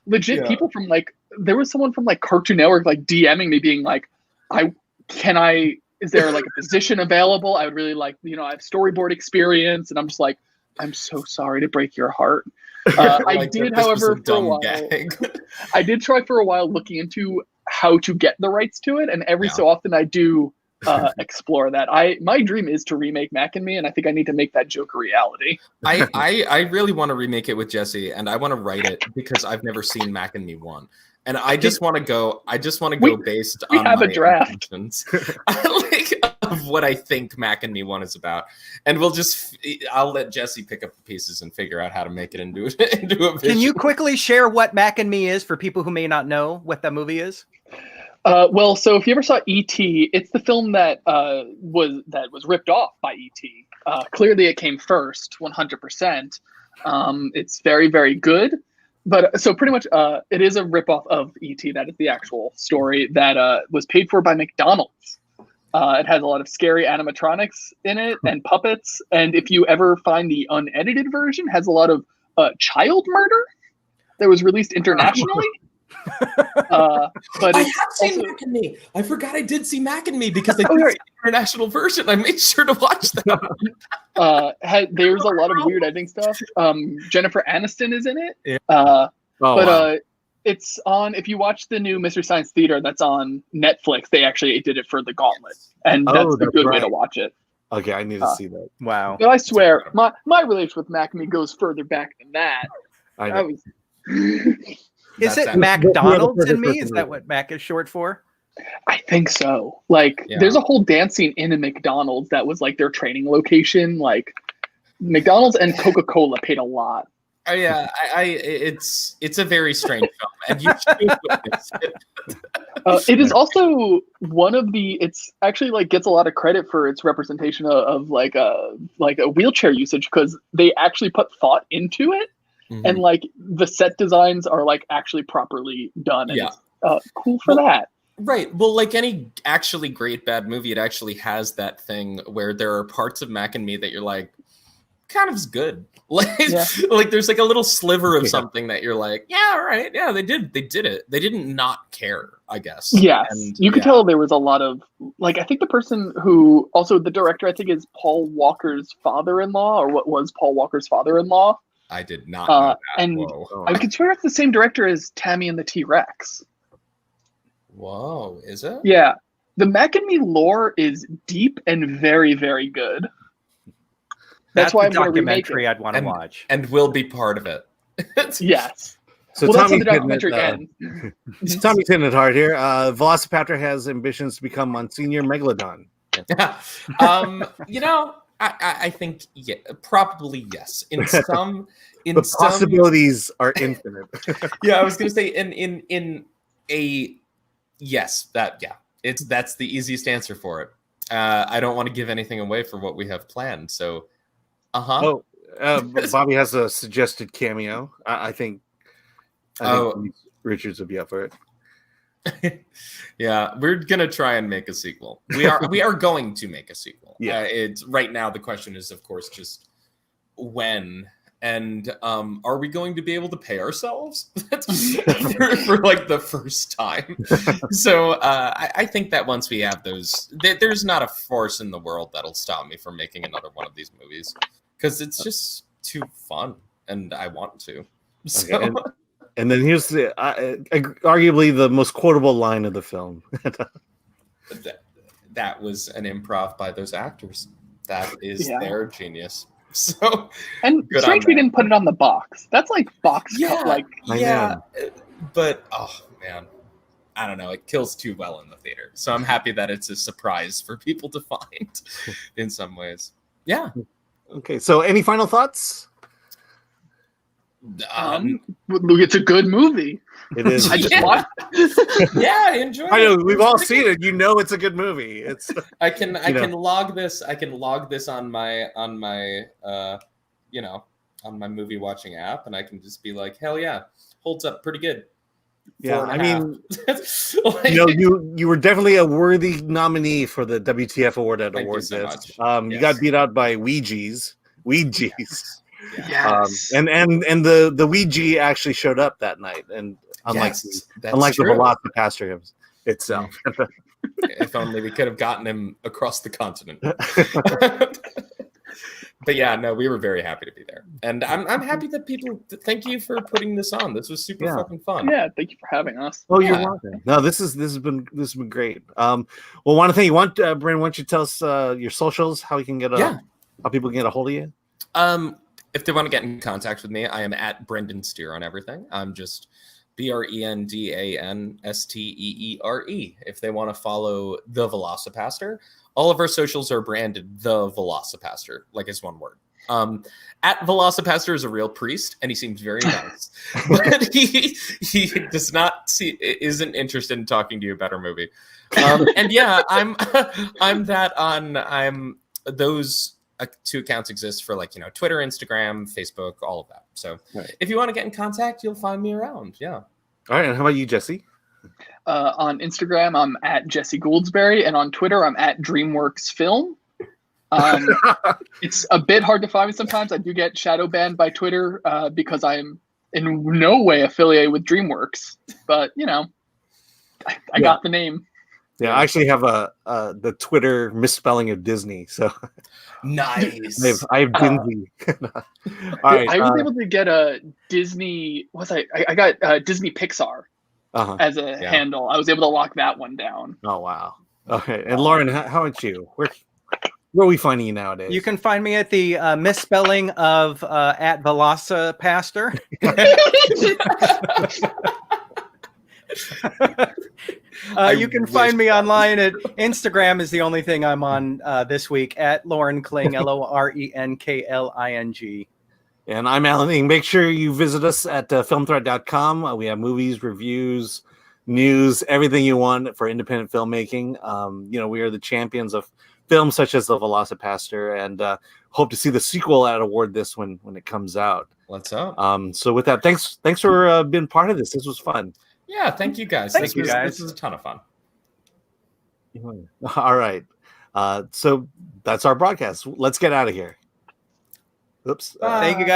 legit people from there was someone from Cartoon Network DMing me being like, is there a position available? I would really I have storyboard experience, and I'm just like, I'm so sorry to break your heart. I did, however, for a while. I did try for a while looking into how to get the rights to it, and every so often I do explore that. My dream is to remake Mac and Me, and I think I need to make that joke a reality. I really want to remake it with Jesse, and I want to write it because I've never seen Mac and Me 1. And I just want to go. Based on have a draft of what I think Mac and Me 1 is about, and I'll let Jesse pick up the pieces and figure out how to make it into a visual. Can you quickly share what Mac and Me is for people who may not know what that movie is? So if you ever saw E.T., it's the film that was ripped off by E.T. Clearly, it came first, 100%. It's very, very good. But so pretty much, it is a ripoff of E.T. That is the actual story that was paid for by McDonald's. It has a lot of scary animatronics in it and puppets. And if you ever find the unedited version, has a lot of child murder that was released internationally. But I it's have seen also, Mac and Me. I forgot I did see Mac and Me because they did the international version. I made sure to watch that. there's a lot of weird editing stuff. Jennifer Aniston is in it. Yeah. Wow. It's on, if you watch the new Mystery Science Theater that's on Netflix, they actually did it for The Gauntlet. And that's a good way to watch it. Okay, I need to see that. Wow. But I swear, my relationship with Mac and Me goes further back than that. I know. Is it McDonald's and Me? Is that what Mac is short for? I think so. Like, there's a whole dance scene in a McDonald's that was like their training location. Like, McDonald's and Coca-Cola paid a lot. Yeah, it's a very strange film, and you should witness it. It is also one of the. It's actually like gets a lot of credit for its representation of like a wheelchair usage, because they actually put thought into it, and like the set designs are like actually properly done. And it's cool for that. Right. Well, like any actually great bad movie, it actually has that thing where there are parts of Mac and Me that you're like, kind of is good. Like, like there's like a little sliver of something that you're like, yeah, all right, yeah, they did it. They didn't not care, I guess. Yes, and, you could tell there was a lot of like. I think the person who also the director, I think, is Paul Walker's father-in-law, or what was Paul Walker's father-in-law. I did not know that. And I could swear it's the same director as Tammy and the T-Rex. Whoa, is it? Yeah, the Mac and Me lore is deep and very, very good. That's why I'm going to remake it. I'd want to watch, and will be part of it. Yes. So that's how the documentary ends. Tommy Tinnet here. Velocipastor has ambitions to become Monsignor Megalodon. You know, I think probably yes. In some possibilities are infinite. Yeah, I was going to say in a yes. That's the easiest answer for it. I don't want to give anything away for what we have planned. So. Bobby has a suggested cameo. I think Richards would be up for it. Yeah, we're gonna try and make a sequel. We are going to make a sequel. Yeah, it's right now. The question is, of course, just when and are we going to be able to pay ourselves for like the first time? So I think that once we have those, there's not a force in the world that'll stop me from making another one of these movies. Because it's just too fun, and I want to. So. Okay, and then here's the arguably the most quotable line of the film. that was an improv by those actors. That is their genius. So and strange we didn't put it on the box. That's like box cut, like but oh man, I don't know. It kills too well in the theater. So I'm happy that it's a surprise for people to find in some ways. Yeah. Okay, so any final thoughts? Look, it's a good movie. It is. I just watched. Yeah, I enjoyed it. I know we've all seen it. You know, it's a good movie. It's. I can log this. I can log this on my on my movie watching app, and I can just be like, hell yeah, holds up pretty good. Yeah, I mean, you were definitely a worthy nominee for the WTF award at Awards. You got beat out by Ouija's. Yes. And the Ouija actually showed up that night, and unlike the Velocipastor itself. If only we could have gotten him across the continent. But yeah, no, we were very happy to be there, and I'm happy that people. Thank you for putting this on. This was super fucking fun. Yeah, thank you for having us. Oh, you're welcome. No, this has been great. Well, one thing Brandon, why don't you tell us your socials, how we can get how people can get a hold of you? If they want to get in contact with me, I am at Brendan Steer on everything. I'm just BrendanSteere. If they want to follow the Velocipastor, all of our socials are branded the Velocipastor, like it's one word. At Velocipastor is a real priest, and he seems very nice, but he does not isn't interested in talking to you about our movie. And yeah, I'm those. Two accounts exist for Twitter, Instagram, Facebook, all of that. So if you want to get in contact, you'll find me around. Yeah. All right. And how about you, Jesse? On Instagram, I'm at Jesse Gouldsberry, and on Twitter, I'm at DreamWorks Film. It's a bit hard to find me sometimes. I do get shadow banned by Twitter because I'm in no way affiliated with DreamWorks. But you know, I got the name. Yeah, I actually have the Twitter misspelling of Disney. So Nice. I have Disney. All right, I was able to get a Disney. I got Disney Pixar as a handle. I was able to lock that one down. Oh wow. Okay, and Lauren, how about you? Where are we finding you nowadays? You can find me at the misspelling of at Velocipastor. You can find me online at Instagram is the only thing I'm on this week at Lauren Kling, LORENKLING. And I'm Alan Ing. Make sure you visit us at filmthreat.com. We have movies, reviews, news, everything you want for independent filmmaking. We are the champions of films such as The Velocipastor, and hope to see the sequel at award this when it comes out. Let's hope. So with that, thanks for being part of this. This was fun. Yeah, thank you guys. Thank you guys. This was a ton of fun. All right. So that's our broadcast. Let's get out of here. Oops. Thank you guys.